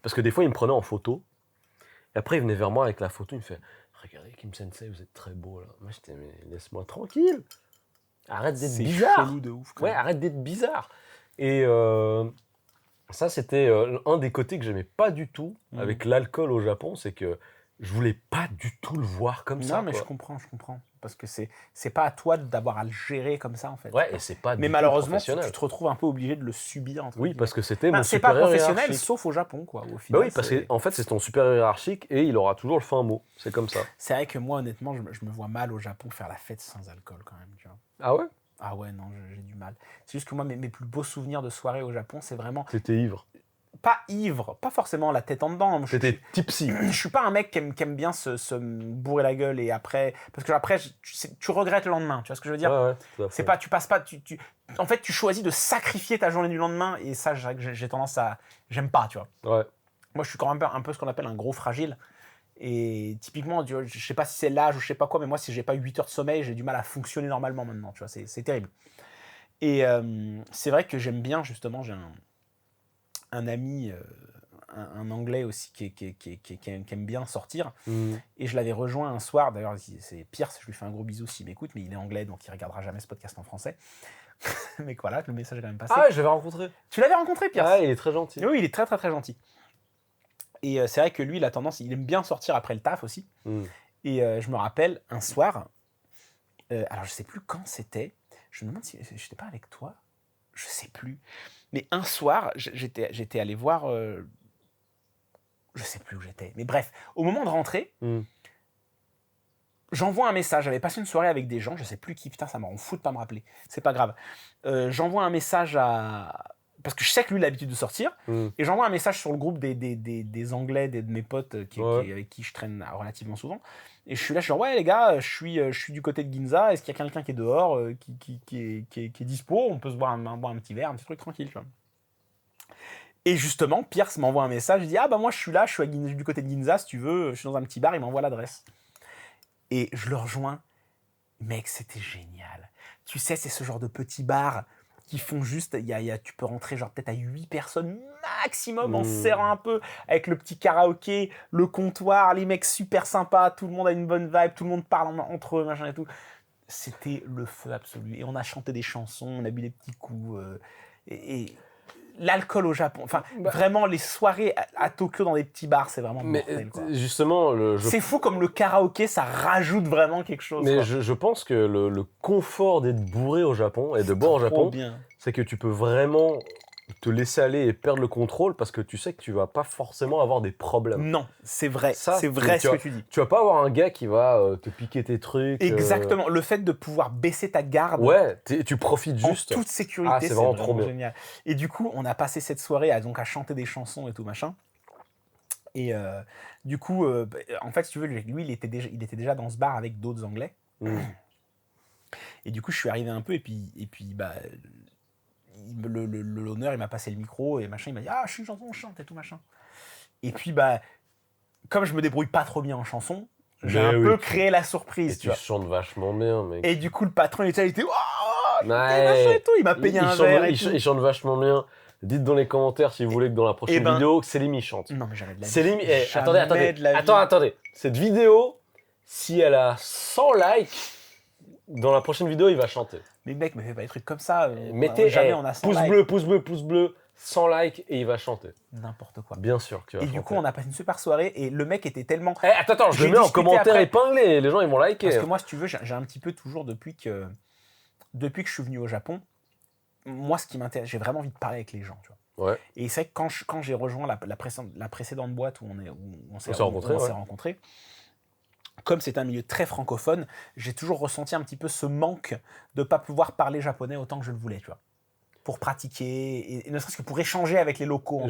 Parce que des fois, il me prenait en photo. Et après, il venait vers moi avec la photo. Il me fait, regardez, Kim Sensei, vous êtes très beau là. Moi, j'étais, mais laisse-moi tranquille. Arrête d'être bizarre. C'est chelou de ouf. Ouais, arrête d'être bizarre. Et ça, c'était un des côtés que j'aimais pas du tout avec l'alcool au Japon, c'est que je voulais pas du tout le voir comme ça. Non, mais je comprends. Parce que c'est pas à toi d'avoir à le gérer comme ça, en fait. Ouais, et c'est pas mais malheureusement, tu te retrouves un peu obligé de le subir. Oui, parce que c'était mon supérieur hiérarchique. C'est pas professionnel, sauf au Japon, quoi. Au Bah final, oui, parce qu'en fait, c'est ton supérieur hiérarchique et il aura toujours le fin mot. C'est comme ça. C'est vrai que moi, honnêtement, je me vois mal au Japon faire la fête sans alcool, quand même, tu vois. Ah ouais? Ah ouais, non, j'ai du mal. C'est juste que moi, mes plus beaux souvenirs de soirée au Japon, c'est vraiment... T'étais ivre. Pas ivre, pas forcément la tête en dedans. T'étais tipsy. Je suis pas un mec qui aime bien se bourrer la gueule et après... Parce que après, tu regrettes le lendemain, tu vois ce que je veux dire? Ouais, c'est pas, tu passes pas... En fait, tu choisis de sacrifier ta journée du lendemain et ça, j'ai tendance à... J'aime pas, tu vois. Ouais. Moi, je suis quand même un peu ce qu'on appelle un gros fragile. Et typiquement, tu vois, je sais pas si c'est l'âge ou je sais pas quoi, mais moi, si j'ai pas 8 heures de sommeil, j'ai du mal à fonctionner normalement maintenant. Tu vois, c'est terrible. Et c'est vrai que j'aime bien, justement, j'ai un ami, un Anglais aussi, qui aime bien sortir. Et je l'avais rejoint un soir, d'ailleurs, c'est Pierce, je lui fais un gros bisou s'il m'écoute, mais il est anglais, donc il regardera jamais ce podcast en français. Mais voilà, le message est quand même passé. Ah, je l'avais rencontré. Tu l'avais rencontré, Pierce? Ah, il est très gentil. Oui, il est très, très, très gentil. Et c'est vrai que lui, il a tendance, il aime bien sortir après le taf aussi. Et je me rappelle, un soir, alors je sais plus quand c'était, je me demande si j'étais pas avec toi, je sais plus. Mais un soir, j'étais allé voir, je sais plus où j'étais, mais bref, au moment de rentrer, j'envoie un message, j'avais passé une soirée avec des gens, je sais plus qui, putain, ça m'en fout de pas me rappeler, c'est pas grave. J'envoie un message parce que je sais que lui il a l'habitude de sortir, et j'envoie un message sur le groupe des Anglais, de mes potes avec qui je traîne relativement souvent, et je suis là, je suis genre, ouais les gars, je suis du côté de Ginza, est-ce qu'il y a quelqu'un qui est dehors, qui est dispo, on peut se boire un petit verre, un petit truc tranquille, tu vois. Et justement, Pierce m'envoie un message, il dit, ah bah moi je suis là, je suis du côté de Ginza, si tu veux, je suis dans un petit bar, il m'envoie l'adresse. Et je le rejoins, mec, c'était génial. Tu sais, c'est ce genre de petits bars qui font juste, tu peux rentrer genre peut-être à 8 personnes maximum en se serrant un peu, avec le petit karaoké, le comptoir, les mecs super sympas, tout le monde a une bonne vibe, tout le monde parle entre eux, machin et tout. C'était le feu absolu. Et on a chanté des chansons, on a bu des petits coups. Et l'alcool au Japon, enfin vraiment les soirées à Tokyo dans des petits bars, c'est vraiment mortel, quoi. Justement, c'est fou comme le karaoké, ça rajoute vraiment quelque chose. Mais je pense que le confort d'être bourré au Japon et de boire au Japon, c'est que tu peux vraiment te laisser aller et perdre le contrôle parce que tu sais que tu vas pas forcément avoir des problèmes. Non, c'est vrai, c'est vrai ce que tu dis. Tu vas pas avoir un gars qui va te piquer tes trucs. Exactement, le fait de pouvoir baisser ta garde. Ouais, tu profites juste. En toute sécurité, c'est vraiment trop bien. Génial. Et du coup, on a passé cette soirée à chanter des chansons et tout machin. Et du coup, en fait, si tu veux, lui, il était déjà dans ce bar avec d'autres Anglais. Et du coup, je suis arrivé un peu et puis bah, l'honneur, il m'a passé le micro et machin, il m'a dit, ah, je suis une chanson, on chante et tout machin. Et puis, bah, comme je me débrouille pas trop bien en chanson, j'ai un peu créé la surprise. Et tu chantes vachement bien, mec. Et du coup, le patron, il était, oh, machin et tout, il m'a payé un verre. Il chante vachement bien. Dites dans les commentaires si vous voulez que dans la prochaine vidéo, Célim chante. Non, mais jamais de la vie. Attendez. Cette vidéo, si elle a 100 likes, dans la prochaine vidéo, il va chanter. Mais mec, me fais pas des trucs comme ça. Mettez jamais on a 100 likes. Pouce bleu, 100 likes et il va chanter. N'importe quoi. Bien sûr que tu vas chanter. Et du coup, on a passé une super soirée et le mec était tellement... Attends, je le mets en commentaire épinglé, les gens ils vont liker. Parce que moi, si tu veux, j'ai un petit peu toujours depuis que je suis venu au Japon, moi, ce qui m'intéresse, j'ai vraiment envie de parler avec les gens, tu vois. Ouais. Et c'est vrai que quand j'ai rejoint la précédente boîte où on s'est rencontrés, comme c'est un milieu très francophone, j'ai toujours ressenti un petit peu ce manque de ne pas pouvoir parler japonais autant que je le voulais, tu vois. Pour pratiquer, et ne serait-ce que pour échanger avec les locaux.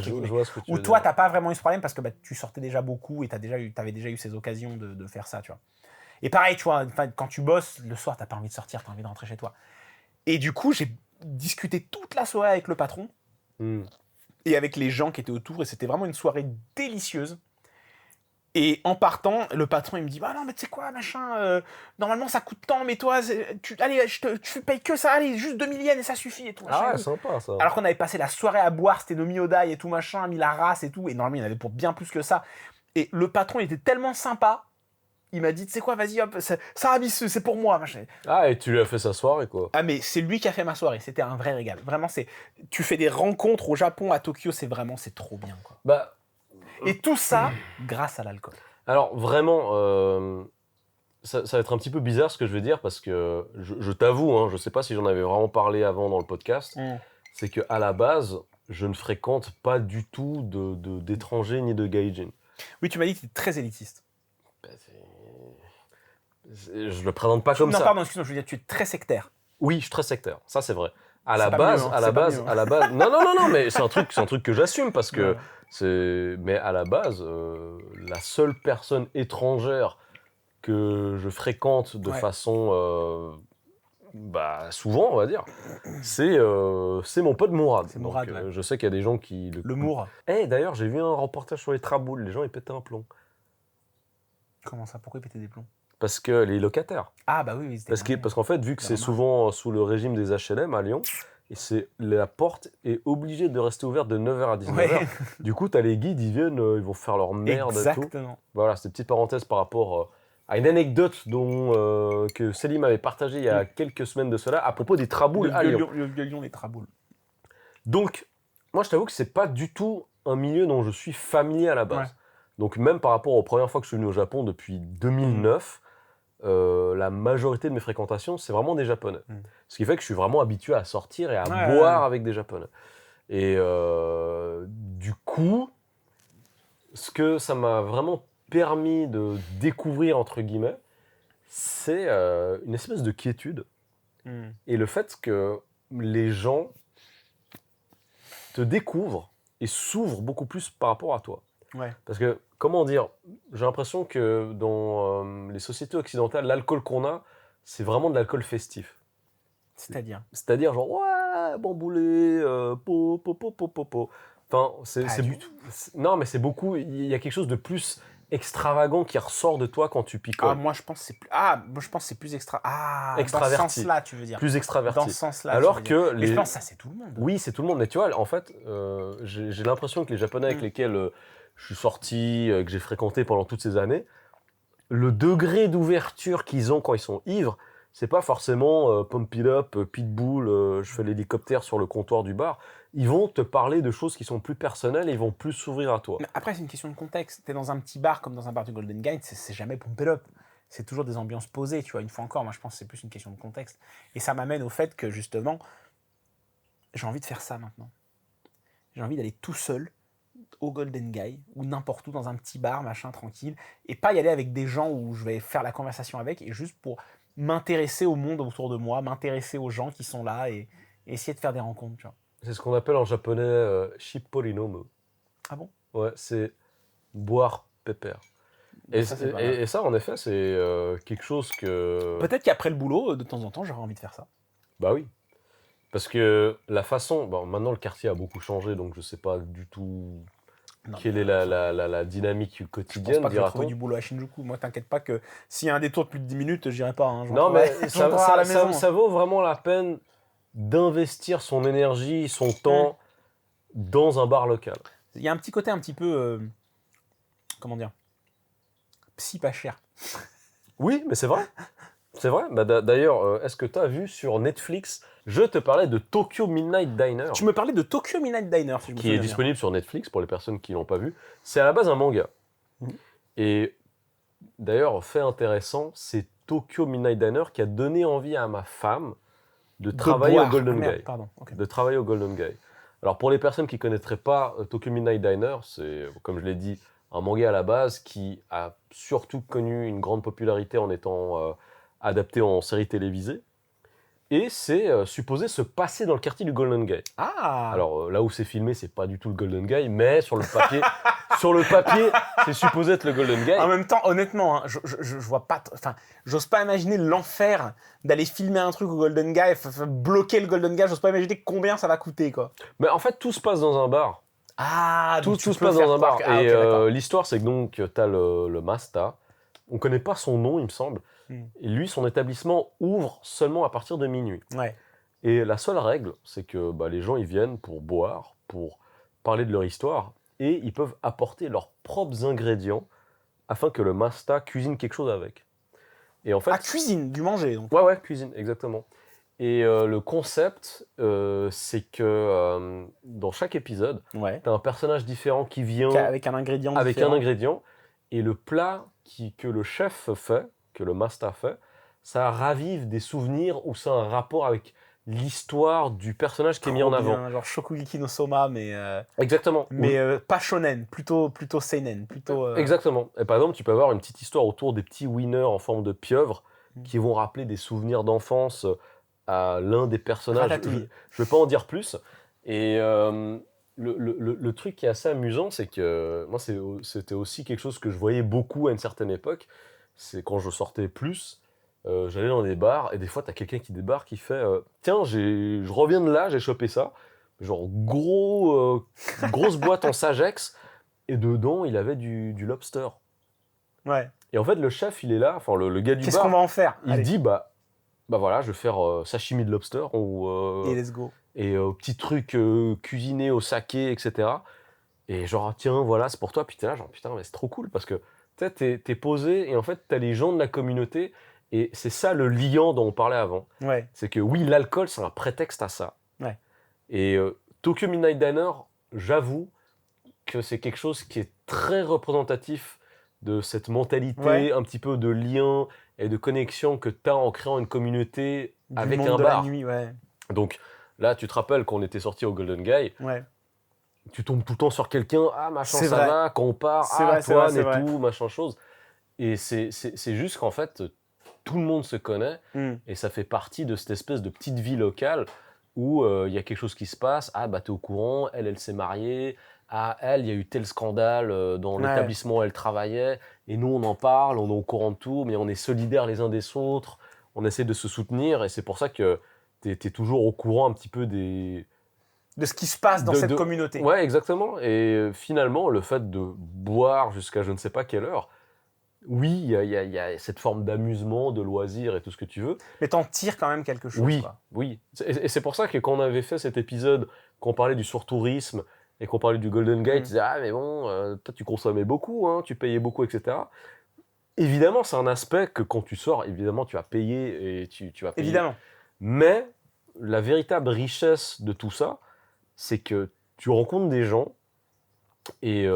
Ou toi, tu n'as pas vraiment eu ce problème parce que bah, tu sortais déjà beaucoup et tu avais déjà eu ces occasions de faire ça, tu vois. Et pareil, tu vois, quand tu bosses, le soir, tu n'as pas envie de sortir, tu as envie de rentrer chez toi. Et du coup, j'ai discuté toute la soirée avec le patron et avec les gens qui étaient autour, et c'était vraiment une soirée délicieuse. Et en partant, le patron, il me dit, bah non, mais tu sais quoi, machin, normalement ça coûte tant, mais toi, allez, tu payes que ça, allez, juste 2000 yens et ça suffit et tout. Ah ouais, sympa ça. Alors qu'on avait passé la soirée à boire, c'était nos Miodai et tout machin, mis la race et tout, et normalement il y en avait pour bien plus que ça. Et le patron, il était tellement sympa, il m'a dit, tu sais quoi, vas-y, hop, ça c'est pour moi, machin. Ah, et tu lui as fait sa soirée, quoi. Ah, mais c'est lui qui a fait ma soirée, c'était un vrai régal. Vraiment, tu fais des rencontres au Japon, à Tokyo, c'est trop bien, quoi. Bah... Et tout ça, grâce à l'alcool. Alors, vraiment, ça va être un petit peu bizarre ce que je vais dire, parce que je t'avoue, hein, je sais pas si j'en avais vraiment parlé avant dans le podcast, c'est qu'à la base, je ne fréquente pas du tout d'étrangers ni de gaijin. Oui, tu m'as dit que tu es très élitiste. Bah, je le présente pas comme ça. Non, pardon, excuse-moi, je veux dire, tu es très sectaire. Oui, je suis très sectaire, ça c'est vrai. À la base, non, mais c'est un truc que j'assume parce que mais à la base, la seule personne étrangère que je fréquente de façon Bah, souvent, on va dire. C'est mon pote Mourad. C'est Mourad, Donc, ouais. je sais qu'il y a des gens qui... Le Mour. D'ailleurs, j'ai vu un reportage sur les traboules. Les gens, ils pétaient un plomb. Comment ça? Pourquoi il pétait des plombs? Parce que les locataires. Ah bah oui, c'était Parce qu'en fait, vu que Ils en c'est ont marre. souvent sous le régime des HLM à Lyon, la porte est obligée de rester ouverte de 9h à 19h. Ouais, Du coup, t'as les guides, ils viennent, ils vont faire leur merde et tout. exactement. Voilà, c'était une petite parenthèse par rapport à une anecdote que Selim avait partagée il y a quelques semaines de cela à propos des traboules à Lyon. Le vieux lion, les traboules. Donc, moi, je t'avoue que c'est pas du tout un milieu dont je suis familier à la base. Ouais. Donc, même par rapport aux premières fois que je suis venu au Japon depuis 2009, la majorité de mes fréquentations, c'est vraiment des Japonais. Ce qui fait que je suis vraiment habitué à sortir et à boire avec des Japonais. Et du coup, ce que ça m'a vraiment permis de découvrir, entre guillemets, c'est une espèce de quiétude. Et le fait que les gens te découvrent et s'ouvrent beaucoup plus par rapport à toi. Ouais. Parce que, comment dire, j'ai l'impression que dans les sociétés occidentales, l'alcool qu'on a, c'est vraiment de l'alcool festif. C'est-à-dire C'est-à-dire genre, ouais, bamboulé, po. Enfin, Pas du tout. Non, mais c'est beaucoup, il y a quelque chose de plus extravagant qui ressort de toi quand tu picoles. Ah, moi je pense que c'est plus. Ah, moi je pense que c'est plus extra. Ah, Extraverti. dans ce sens-là, tu veux dire. Plus extraverti. Dans ce sens-là. Alors tu veux dire. que Mais je pense que ça, c'est tout le monde. Oui, c'est tout le monde. Mais tu vois, en fait, j'ai l'impression que les Japonais avec lesquels je suis sorti, que j'ai fréquenté pendant toutes ces années, le degré d'ouverture qu'ils ont quand ils sont ivres, c'est pas forcément pump it up, pitbull, je fais l'hélicoptère sur le comptoir du bar. Ils vont te parler de choses qui sont plus personnelles et ils vont plus s'ouvrir à toi. Mais après, c'est une question de contexte. T'es dans un petit bar comme dans un bar du Golden Gate, c'est jamais pump it up. C'est toujours des ambiances posées, tu vois. Une fois encore, moi je pense que c'est plus une question de contexte. Et ça m'amène au fait que justement, j'ai envie de faire ça maintenant. J'ai envie d'aller tout seul au Golden Guy ou n'importe où dans un petit bar, machin, tranquille, et pas y aller avec des gens où je vais faire la conversation avec, et juste pour m'intéresser au monde autour de moi, m'intéresser aux gens qui sont là et essayer de faire des rencontres, tu vois. C'est ce qu'on appelle en japonais shipporinomu. Ah bon? Ouais, c'est boire pépère. Et Ça, c'est pas mal. et ça, en effet, c'est quelque chose que... Peut-être qu'après le boulot, de temps en temps, j'aurais envie de faire ça. Bah oui. Parce que la façon... Bon, maintenant, le quartier a beaucoup changé, donc je sais pas du tout Non, quelle mais, est la dynamique je pense quotidienne, pas que je vais dira-t-on. trouver du boulot à Shinjuku. Moi, t'inquiète pas que s'il y a un détour de plus de 10 minutes, j'irai pas. Hein. Je Non, rentrerai- mais je rentrerai à la maison. ça vaut vraiment la peine d'investir son énergie, son temps dans un bar local. Il y a un petit côté un petit peu... comment dire? Psy pas cher. Oui, mais c'est vrai. C'est vrai. Bah, d'ailleurs, est-ce que tu as vu sur Netflix, je te parlais de Tokyo Midnight Diner, Tu me parlais de Tokyo Midnight Diner, si je me qui est souviens bien. disponible sur Netflix pour les personnes qui l'ont pas vu. C'est à la base un manga. Et d'ailleurs, fait intéressant, c'est Tokyo Midnight Diner qui a donné envie à ma femme de travailler au Golden Guy. Pardon. ok. De travailler au Golden Guy. Alors pour les personnes qui ne connaîtraient pas Tokyo Midnight Diner, c'est, comme je l'ai dit, un manga à la base qui a surtout connu une grande popularité en étant adapté en série télévisée. Et c'est supposé se passer dans le quartier du Golden Guy. Ah. Alors là où c'est filmé, c'est pas du tout le Golden Guy, mais sur le papier, c'est supposé être le Golden Guy. En même temps, honnêtement, hein, je vois pas. Enfin, j'ose pas imaginer l'enfer d'aller filmer un truc au Golden Guy, bloquer le Golden Guy. J'ose pas imaginer combien ça va coûter, quoi. Mais en fait, tout se passe dans un bar. Ah. Tout donc tu se peux passe faire dans un bar. croire que- Ah, Et ok, d'accord. l'histoire, c'est que donc, tu as le Masta. On connaît pas son nom, il me semble. Et lui, son établissement ouvre seulement à partir de minuit. Ouais. Et la seule règle, c'est que les gens, ils viennent pour boire, pour parler de leur histoire, et ils peuvent apporter leurs propres ingrédients afin que le Masta cuisine quelque chose avec. Et en fait, Ah, cuisine, du manger, donc. ouais, cuisine, exactement. Et le concept, c'est que dans chaque épisode, Ouais. tu as un personnage différent qui vient Avec un ingrédient avec différent. un ingrédient, et le plat que le chef fait, que le Masta fait, ça ravive des souvenirs ou ça a un rapport avec l'histoire du personnage qui est mis en Trop avant. bien, genre Shokugeki no Soma, mais Exactement. pas shonen, plutôt seinen, plutôt. Exactement. Et par exemple, tu peux avoir une petite histoire autour des petits winners en forme de pieuvre qui vont rappeler des souvenirs d'enfance à l'un des personnages. Ratatouille. Je ne vais pas en dire plus. Et le truc qui est assez amusant, c'est que moi, c'était aussi quelque chose que je voyais beaucoup à une certaine époque. C'est quand je sortais plus. j'allais dans des bars et des fois, t'as quelqu'un qui débarque qui fait tiens, je reviens de là, j'ai chopé ça. Genre, grosse boîte en Sagex et dedans, il avait du lobster. Ouais. Et en fait, le chef, il est là, enfin, le gars du Qu'est-ce qu'on bar, va en faire? il Allez. dit bah voilà, je vais faire sashimi de lobster Et let's go. et petit truc cuisiné au saké, etc. Et genre, tiens, voilà, c'est pour toi. Puis t'es là, genre, putain, mais c'est trop cool parce que tu sais, t'es posé et en fait, t'as les gens de la communauté et c'est ça le liant dont on parlait avant. Ouais. C'est que oui, l'alcool, c'est un prétexte à ça. Ouais. Et Tokyo Midnight Diner, j'avoue que c'est quelque chose qui est très représentatif de cette mentalité, Ouais. un petit peu de lien et de connexion que tu as en créant une communauté Du avec monde un de la bar. nuit, ouais. Donc là, tu te rappelles qu'on était sorti au Golden Guy, Ouais. tu tombes tout le temps sur quelqu'un, ah machin, C'est ça vrai. va, quand on part, C'est ah vrai, c'est vrai, Antoine c'est et vrai. tout, machin chose. Et c'est juste qu'en fait, tout le monde se connaît et ça fait partie de cette espèce de petite vie locale où il y a quelque chose qui se passe, ah bah t'es au courant, elle s'est mariée, ah elle, il y a eu tel scandale dans Ouais. l'établissement où elle travaillait, et nous on en parle, on est au courant de tout, mais on est solidaires les uns des autres, on essaie de se soutenir, et c'est pour ça que t'es toujours au courant un petit peu des... De ce qui se passe dans cette communauté. Ouais, exactement, et finalement, le fait de boire jusqu'à je ne sais pas quelle heure, oui, il y a cette forme d'amusement, de loisir et tout ce que tu veux. Mais t'en tires quand même quelque chose, Oui, quoi. oui. Et c'est pour ça que quand on avait fait cet épisode, qu'on parlait du surtourisme et qu'on parlait du Golden Gate, tu disais, ah mais bon, toi tu consommais beaucoup, hein, tu payais beaucoup, etc. Évidemment, c'est un aspect que quand tu sors, évidemment, tu vas payer et tu vas payer. Évidemment. Mais la véritable richesse de tout ça, c'est que tu rencontres des gens et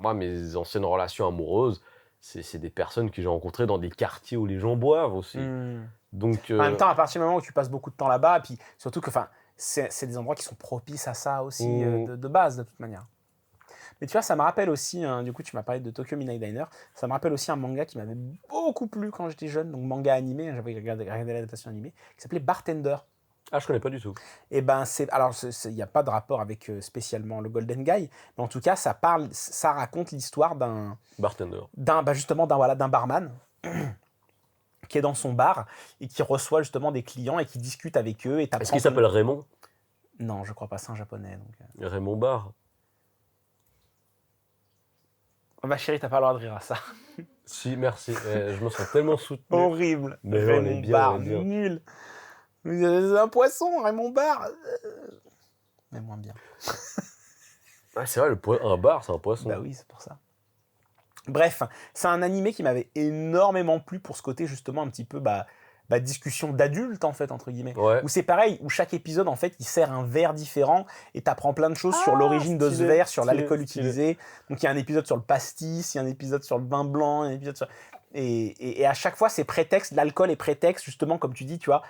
moi, mes anciennes relations amoureuses, c'est des personnes que j'ai rencontrées dans des quartiers où les gens boivent aussi. Donc, En même temps, à partir du moment où tu passes beaucoup de temps là-bas, et puis surtout que c'est des endroits qui sont propices à ça aussi de base, de toute manière. Mais tu vois, ça me rappelle aussi, du coup, tu m'as parlé de Tokyo Midnight Diner, ça me rappelle aussi un manga qui m'avait beaucoup plu quand j'étais jeune, donc manga animé, j'avais regardé l'adaptation animée, qui s'appelait Bartender. ah, je connais pas du tout. Et ben, alors, il n'y a pas de rapport avec spécialement le Golden Guy, mais en tout cas, ça raconte l'histoire Bartender. justement, d'un barman qui est dans son bar et qui reçoit justement des clients et qui discute avec eux. Est-ce qu'il s'appelle Raymond? Non, je crois pas, c'est un japonais. Donc... Raymond Barre. Oh, ma chérie, t'as pas le droit de rire à ça. Si, merci. Je me sens tellement soutenu. Horrible. Mais Raymond Barre, nul. C'est un poisson, Raymond Barre. Mais moins bien. Ah, c'est vrai, un bar, c'est un poisson. Bah oui, c'est pour ça. Bref, c'est un animé qui m'avait énormément plu pour ce côté justement un petit peu discussion d'adultes en fait entre guillemets. Ouais. Où c'est pareil, où chaque épisode en fait il sert un verre différent et t'apprends plein de choses sur l'origine de ce verre, sur l'alcool utilisé. Donc il y a un épisode sur le pastis, il y a un épisode sur le vin blanc, un épisode sur... Et à chaque fois c'est prétexte, l'alcool est prétexte justement comme tu dis, tu vois,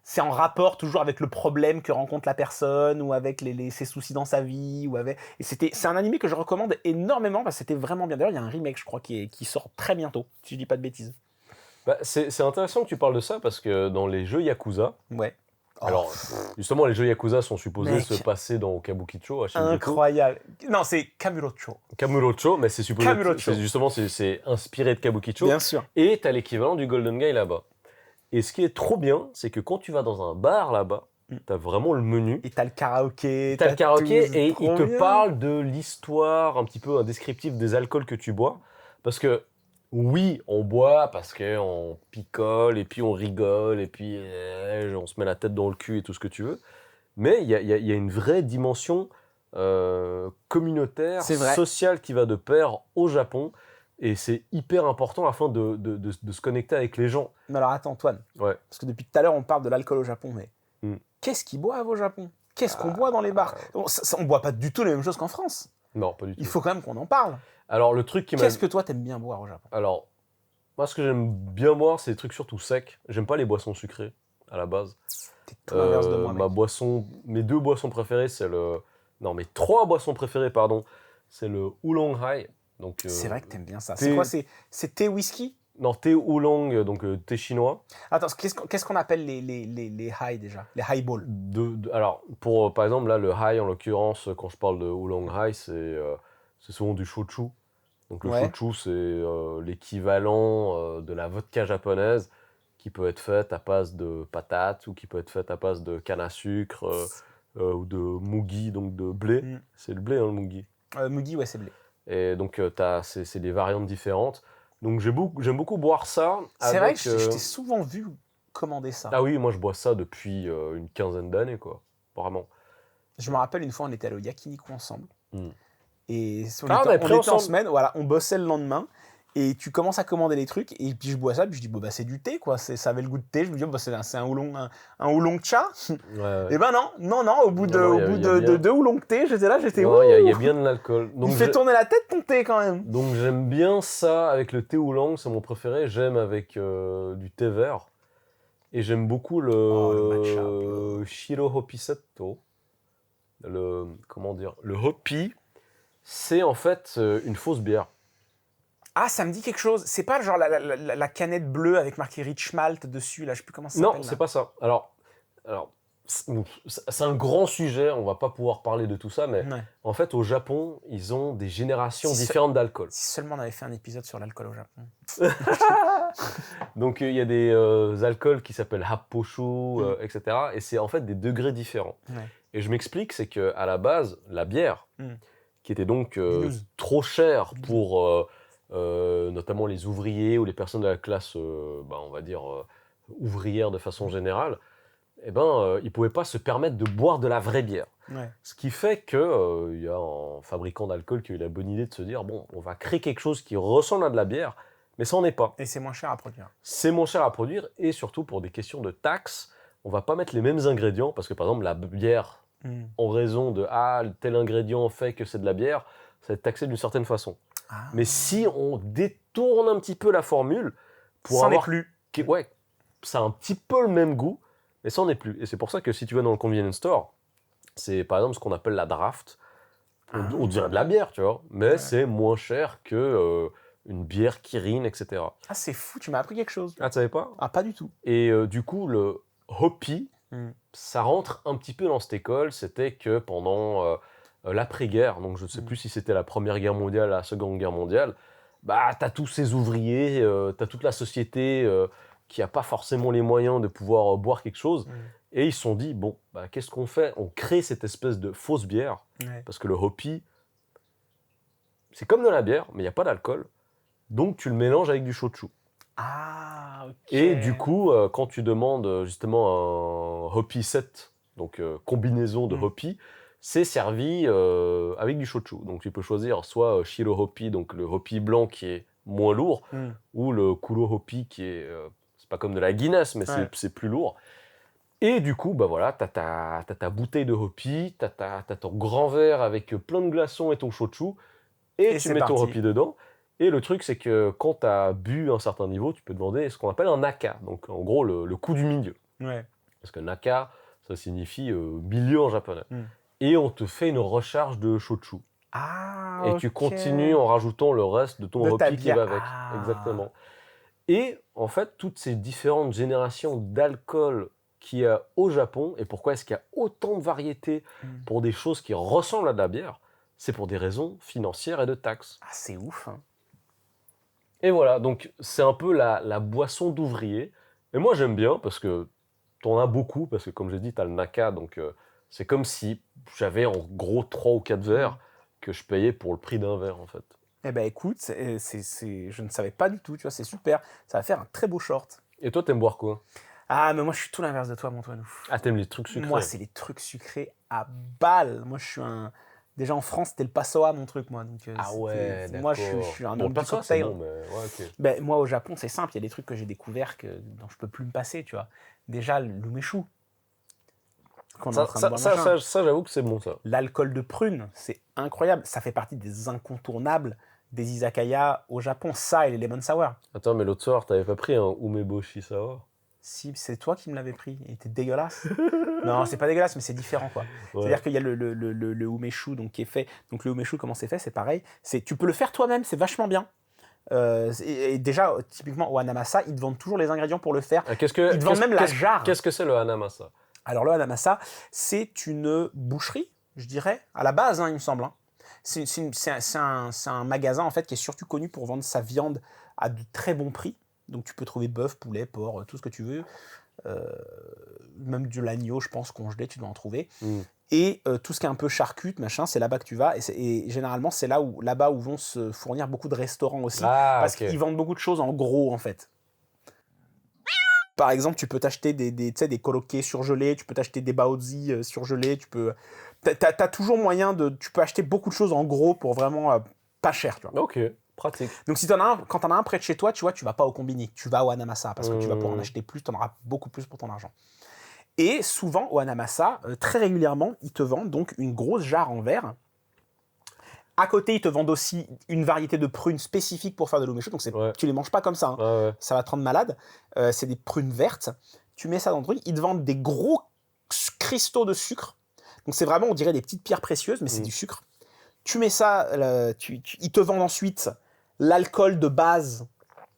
c'est en rapport toujours avec le problème que rencontre la personne ou avec ses soucis dans sa vie c'est un animé que je recommande énormément parce que c'était vraiment bien. D'ailleurs il y a un remake je crois qui sort très bientôt si je dis pas de bêtises. Bah, c'est intéressant que tu parles de ça parce que dans les jeux Yakuza, Ouais. alors justement les jeux Yakuza sont supposés Mec. se passer dans Kabukicho à Shinjuku. Incroyable. Non, c'est Kamurocho. Kamurocho, mais c'est supposé justement c'est inspiré de Kabukicho. Bien sûr. Et t'as l'équivalent du Golden Guy là-bas. Et ce qui est trop bien, c'est que quand tu vas dans un bar là-bas, t'as vraiment le menu. Et t'as le karaoké. T'as le karaoké tout, et il te bien. parle de l'histoire, un petit peu un descriptif des alcools que tu bois. Parce que oui, on boit parce qu'on picole et puis on rigole et puis on se met la tête dans le cul et tout ce que tu veux. Mais il y a une vraie dimension communautaire, sociale qui va de pair au Japon. Et c'est hyper important afin de se connecter avec les gens. Mais alors attends, Antoine. Ouais. Parce que depuis tout à l'heure, on parle de l'alcool au Japon, mais qu'est-ce qu'ils boivent au Japon? Qu'est-ce qu'on boit dans les bars? On boit pas du tout les mêmes choses qu'en France. Non, pas du tout. Il faut quand même qu'on en parle. Alors, le truc qui Qu'est-ce que toi, t'aimes bien boire au Japon? Alors, moi, ce que j'aime bien boire, c'est des trucs surtout secs. J'aime pas les boissons sucrées, à la base. T'es tout l'inverse de moi, mec. Mes deux boissons préférées, c'est le... Non, mes trois boissons préférées, pardon, c'est le Oolong Hai. C'est vrai que t'aimes bien ça. C'est quoi? C'est thé whisky? Non, thé oolong, donc thé chinois. Attends, qu'est-ce qu'on appelle les high déjà? Les highballs? Alors, par exemple, là, le high, en l'occurrence, quand je parle de oolong hai, c'est souvent du shochu. Donc le Ouais. shochu, c'est l'équivalent de la vodka japonaise qui peut être faite à base de patates ou qui peut être faite à base de canne à sucre ou de mugi, donc de blé. Mm. C'est le blé, hein, le mugi. Mugi, ouais, c'est blé. Et donc c'est des variantes différentes. Donc j'aime beaucoup boire ça C'est vrai avec... que je t'ai souvent vu commander ça. Ah oui, moi je bois ça depuis une quinzaine d'années, quoi. Vraiment. Je me rappelle une fois, on était allé au yakiniku ensemble. Mm. Et on Ah, on était, avait on pris était en ensemble. semaine, voilà, on bossait le lendemain. Et tu commences à commander les trucs, et puis je bois ça, puis je dis, bon, bah, c'est du thé, quoi. Ça avait le goût de thé. Je me dis, bah, c'est un oolong-cha. Ouais. Et ben non, au bout de, Non, au y a- bout y a de bien- deux oolong thé, j'étais Non, il y a ouh. bien de l'alcool. Donc Il fait j'ai- tourner la tête ton thé quand même. Donc j'aime bien ça avec le thé oolong, c'est mon préféré. J'aime avec du thé vert. Et j'aime beaucoup Oh, le matcha, le Shiro Hopi Setto. Comment dire? Le Hopi, c'est en fait une fausse bière. Ah, ça me dit quelque chose. C'est pas genre la canette bleue avec marqué Rich Malt dessus, là, je sais plus comment ça Non, s'appelle. c'est pas ça. Alors c'est un grand sujet, on va pas pouvoir parler de tout ça, mais Ouais. en fait au Japon, ils ont des générations Si différentes d'alcool. Si seulement on avait fait un épisode sur l'alcool au Japon. Donc il y a des alcools qui s'appellent happoshu, etc. Et c'est en fait des degrés différents. Ouais. Et je m'explique, c'est qu'à la base, la bière, Mm. qui était donc Bineuse. trop chère pour notamment les ouvriers ou les personnes de la classe, on va dire, ouvrière de façon générale, eh ben, ils ne pouvaient pas se permettre de boire de la vraie bière. Ouais. Ce qui fait qu'il y a un fabricant d'alcool qui a eu la bonne idée de se dire, bon, on va créer quelque chose qui ressemble à de la bière, mais ça n'en est pas. Et c'est moins cher à produire. C'est moins cher à produire et surtout pour des questions de taxes, on va pas mettre les mêmes ingrédients parce que par exemple la bière, Mm. en raison de tel ingrédient fait que c'est de la bière, ça va être taxé d'une certaine façon. Ah. Mais si on détourne un petit peu la formule pour ça n'est avoir plus. ouais, ça a un petit peu le même goût, mais ça n'en est plus. Et c'est pour ça que si tu vas dans le convenience store, c'est par exemple ce qu'on appelle la draft. On dirait de la bière, tu vois, mais c'est moins cher que une bière Kirin, etc. Ah, c'est fou, tu m'as appris quelque chose. Ah, tu savais pas? Ah, pas du tout. Et du coup, le Hopi, ça rentre un petit peu dans cette école. C'était que pendant l'après-guerre, donc je ne sais plus si c'était la Première Guerre mondiale, la Seconde Guerre mondiale, bah, tu as tous ces ouvriers, tu as toute la société qui n'a pas forcément les moyens de pouvoir boire quelque chose. Et ils se sont dit, bon, bah, qu'est-ce qu'on fait? On crée cette espèce de fausse bière, parce que le Hopi, c'est comme de la bière, mais il n'y a pas d'alcool. Donc tu le mélanges avec du shochu. Ah, ok. Et du coup, quand tu demandes justement un Hopi set, donc combinaison de Hopi, c'est servi avec du shochu. Donc tu peux choisir soit Shiro Hopi, donc le Hopi blanc qui est moins lourd, ou le Kuro Hopi qui est, c'est pas comme de la Guinness, mais c'est plus lourd. Et du coup, bah voilà, t'as ta bouteille de Hopi, t'as ton grand verre avec plein de glaçons et ton shochu, et tu mets ton Hopi dedans. Et le truc, c'est que quand tu as bu un certain niveau, tu peux demander ce qu'on appelle un naka. Donc, en gros, le coup du milieu. Ouais. Parce que naka, ça signifie milieu en japonais. Et on te fait une recharge de shochu. Ah, et tu continues en rajoutant le reste de ton Hopi qui va avec. Ah. Exactement. Et en fait, toutes ces différentes générations d'alcool qu'il y a au Japon, et pourquoi est-ce qu'il y a autant de variétés pour des choses qui ressemblent à de la bière, c'est pour des raisons financières et de taxes. Ah, c'est ouf, hein. Et voilà, donc c'est un peu la boisson d'ouvrier. Et moi j'aime bien parce que t'en as beaucoup, parce que comme j'ai dit, t'as le naka, donc c'est comme si j'avais en gros 3 ou 4 verres que je payais pour le prix d'un verre en fait. Eh ben écoute, je ne savais pas du tout, tu vois, c'est super. Ça va faire un très beau short. Et toi, t'aimes boire quoi? Ah, mais moi je suis tout l'inverse de toi, mon Toinou. Ah, t'aimes les trucs sucrés? Moi, c'est les trucs sucrés à balles. Moi, je suis un... Déjà en France, c'était le passoa, mon truc, moi. Donc, ah ouais, d'accord. moi, je suis un bon, homme le du cocktail. Bon, mais... ouais, okay. Ben, moi, au Japon, c'est simple. Il y a des trucs que j'ai découverts dont je peux plus me passer, tu vois. Déjà, l'umeshu. Ça, j'avoue que c'est bon, ça. L'alcool de prune, c'est incroyable. Ça fait partie des incontournables des izakaya au Japon. Ça et les lemon sour. Attends, mais l'autre soir, t'avais pas pris un umeboshi sour? Si, c'est toi qui me l'avais pris. Il était dégueulasse. Non, c'est pas dégueulasse, mais c'est différent, quoi. Ouais. C'est-à-dire qu'il y a le umeshu donc, qui est fait. Donc, le umeshu, comment c'est fait? C'est pareil. Tu peux le faire toi-même, c'est vachement bien. Et déjà, typiquement, au Hanamasa, ils te vendent toujours les ingrédients pour le faire. Ils te vendent même la jarre. Qu'est-ce que c'est le Hanamasa? Alors, le Hanamasa, c'est une boucherie, je dirais, à la base, hein, il me semble. Hein. C'est un magasin en fait qui est surtout connu pour vendre sa viande à de très bons prix. Donc tu peux trouver bœuf, poulet, porc, tout ce que tu veux. Même de l'agneau, je pense, congelé, tu dois en trouver. Et tout ce qui est un peu charcute, machin, c'est là-bas que tu vas. Et généralement, c'est là-bas où vont se fournir beaucoup de restaurants aussi. Parce qu'ils vendent beaucoup de choses en gros, en fait. Par exemple, tu peux t'acheter des korokkés surgelés, tu peux t'acheter des baozi surgelés, t'as toujours moyen tu peux acheter beaucoup de choses en gros pour vraiment pas cher, tu vois. Ok, pratique. Donc si quand t'en as un près de chez toi, tu vois, tu vas pas au combini, tu vas au Hanamasa parce que tu vas pouvoir en acheter plus, t'en auras beaucoup plus pour ton argent. Et souvent, au Hanamasa, très régulièrement, ils te vendent donc une grosse jarre en verre. À côté, ils te vendent aussi une variété de prunes spécifiques pour faire de l'umeshu. Donc, tu les manges pas comme ça. Hein. Ouais. Ça va te rendre malade. C'est des prunes vertes. Tu mets ça dans le truc. Ils te vendent des gros cristaux de sucre. Donc, c'est vraiment, on dirait des petites pierres précieuses, mais c'est du sucre. Tu mets ça, ils te vendent ensuite l'alcool de base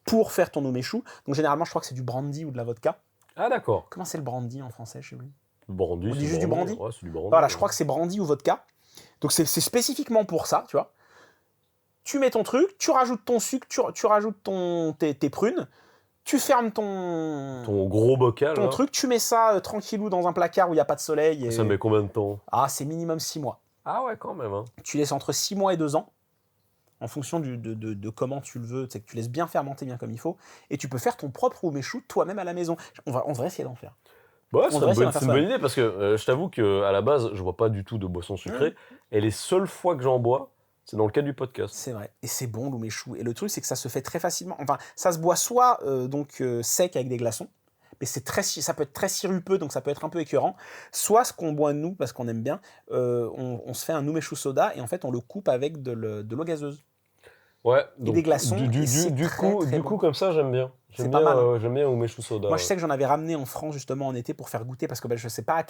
pour faire ton umeshu. Donc, généralement, je crois que c'est du brandy ou de la vodka. Ah, d'accord. Comment c'est le brandy en français, je sais plus. Le brandy, on dit juste du brandy. Ouais, c'est du brandy. Voilà, je crois que c'est brandy ou vodka. Donc c'est spécifiquement pour ça, tu vois. Tu mets ton truc, tu rajoutes ton sucre, tu rajoutes tes prunes, tu fermes ton gros bocal. Ton truc, tu mets ça tranquillou dans un placard où il n'y a pas de soleil. Ça met combien de temps? Ah, c'est minimum 6 mois. Ah ouais, quand même. Hein. Tu laisses entre 6 mois et 2 ans, en fonction de comment tu le veux. C'est que tu laisses bien fermenter bien comme il faut. Et tu peux faire ton propre umeshu toi-même à la maison. On devrait essayer d'en faire. Ouais, c'est une bonne idée parce que je t'avoue qu'à la base, je bois pas du tout de boissons sucrées. Et les seules fois que j'en bois, c'est dans le cadre du podcast. C'est vrai. Et c'est bon, l'umeshu. Et le truc, c'est que ça se fait très facilement. Enfin, ça se boit soit sec avec des glaçons, mais ça peut être très sirupeux, donc ça peut être un peu écœurant. Soit ce qu'on boit nous, parce qu'on aime bien, on se fait un umeshu soda et en fait, on le coupe avec de l'eau gazeuse. Ouais, donc, et des glaçons. Du coup, comme ça, j'aime bien. C'est pas mal. J'aime bien umeshu soda. Moi, je sais que j'en avais ramené en France justement en été pour faire goûter parce que je sais pas,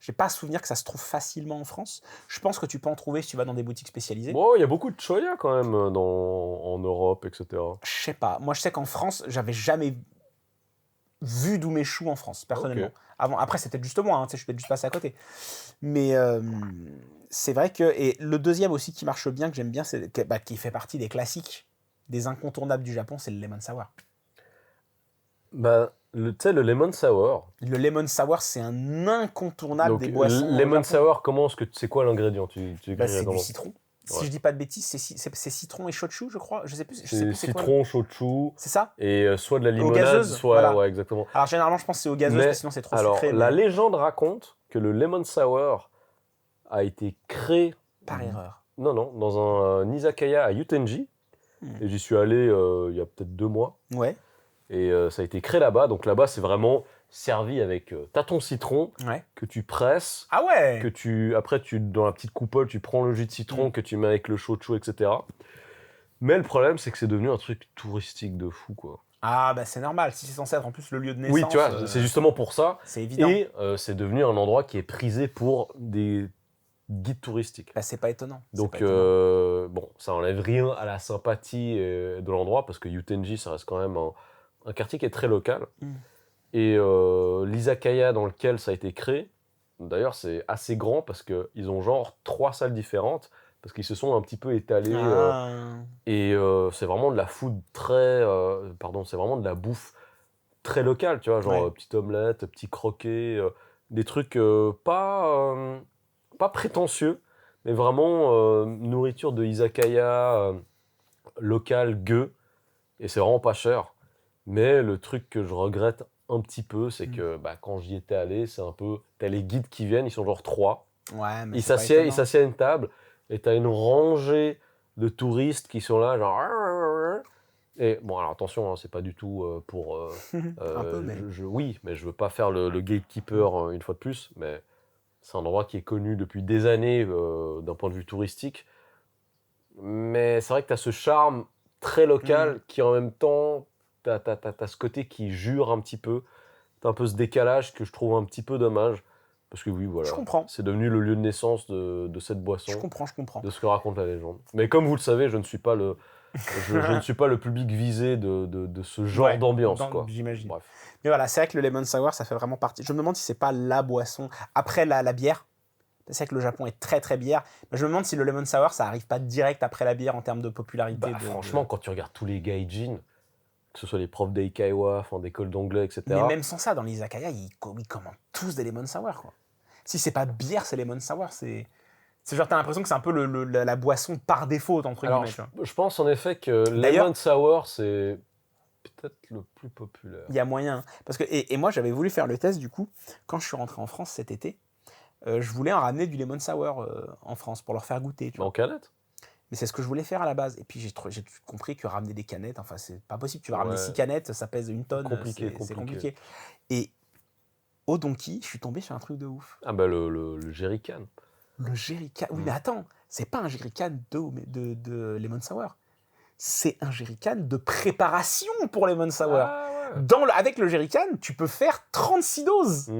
j'ai pas souvenir que ça se trouve facilement en France. Je pense que tu peux en trouver si tu vas dans des boutiques spécialisées. Bon, il y a beaucoup de choya quand même en Europe, etc. Je sais pas. Moi, je sais qu'en France, j'avais jamais vu d'umeshu en France, personnellement. Okay. Après, c'était juste moi, hein, je suis peut-être juste passé à côté. Mais c'est vrai que... Et le deuxième aussi qui marche bien, que j'aime bien, qui fait partie des classiques, des incontournables du Japon, c'est le lemon sour. Bah, le lemon sour. Le lemon sour, c'est un incontournable donc, des boissons. Lemon sour, c'est quoi l'ingrédient c'est du citron. Si je dis pas de bêtises, c'est citron et shochu, je crois. Je sais plus c'est citron, shochu. C'est ça. Et soit de la limonade, soit... voilà. Ouais, exactement. Alors, généralement, je pense que c'est au gazeuse, parce que sinon c'est trop sucré. La légende raconte que le lemon sour a été créé... Par erreur. Non, dans un izakaya à Utenji. Et j'y suis allé il y a peut-être 2 mois. Ouais. Et ça a été créé là-bas. Donc là-bas, c'est vraiment servi avec... t'as ton citron que tu presses. Ah ouais. Après, dans la petite coupole, tu prends le jus de citron que tu mets avec le shochu, etc. Mais le problème, c'est que c'est devenu un truc touristique de fou, quoi. Ah bah c'est normal. Si c'est censé être en plus le lieu de naissance... Oui, tu vois, c'est justement pour ça. C'est évident. Et c'est devenu un endroit qui est prisé pour des guides touristiques. Bah, c'est pas étonnant. Donc, bon, ça enlève rien à la sympathie de l'endroit, parce que Utenji, ça reste quand même un quartier qui est très local. Et l'izakaya dans lequel ça a été créé, d'ailleurs, c'est assez grand parce qu'ils ont genre 3 salles différentes, parce qu'ils se sont un petit peu étalés. Et c'est vraiment de la food c'est vraiment de la bouffe très locale, tu vois, genre petite omelette, petit croquet, des trucs pas prétentieux, mais vraiment nourriture de izakaya locale, gueux, et c'est vraiment pas cher. Mais le truc que je regrette un petit peu, c'est que quand j'y étais allé, c'est un peu... T'as les guides qui viennent, ils sont genre 3. Ouais, mais ils s'assiedent à une table, et t'as une rangée de touristes qui sont là, genre... Et bon, alors attention, hein, c'est pas du tout pour... un peu, mais... Oui, mais je veux pas faire le gatekeeper une fois de plus, mais c'est un endroit qui est connu depuis des années d'un point de vue touristique. Mais c'est vrai que t'as ce charme très local qui, en même temps... T'as ce côté qui jure un petit peu. T'as un peu ce décalage que je trouve un petit peu dommage. Parce que oui, voilà. Je comprends. C'est devenu le lieu de naissance de cette boisson. Je comprends. De ce que raconte la légende. Mais comme vous le savez, je ne suis pas le public visé de ce genre d'ambiance, quoi. J'imagine. Bref. Mais voilà, c'est vrai que le lemon sour, ça fait vraiment partie. Je me demande si c'est pas la boisson. Après la bière. C'est vrai que le Japon est très très bière. Mais je me demande si le lemon sour, ça arrive pas direct après la bière en termes de popularité. Franchement, quand tu regardes tous les gaijin, que ce soit les profs d'Eikaiwa, d'école d'anglais, etc. Mais même sans ça, dans les izakaya, ils commandent tous des lemon sour, quoi. Si c'est pas bière, c'est lemon sour. C'est genre, t'as l'impression que c'est un peu la boisson par défaut, entre Alors, guillemets. je pense en effet que D'ailleurs- lemon sour, c'est peut-être le plus populaire. Il y a moyen. Parce que, et moi, j'avais voulu faire le test, du coup, quand je suis rentré en France cet été. Je voulais en ramener du lemon sour en France pour leur faire goûter. Tu vois. En canette? Mais c'est ce que je voulais faire à la base. Et puis j'ai compris que ramener des canettes, enfin c'est pas possible. Tu vas ramener Ouais. 6 canettes, ça pèse une tonne. C'est compliqué. Et au Donkey, je suis tombé sur un truc de ouf. Ah bah le jerrycan. Le jerrycan. Oui, mais attends, c'est pas un jerrycan de lemon sour. C'est un jerrycan de préparation pour lemon sour. Ah ouais. Avec le jerrycan, tu peux faire 36 doses.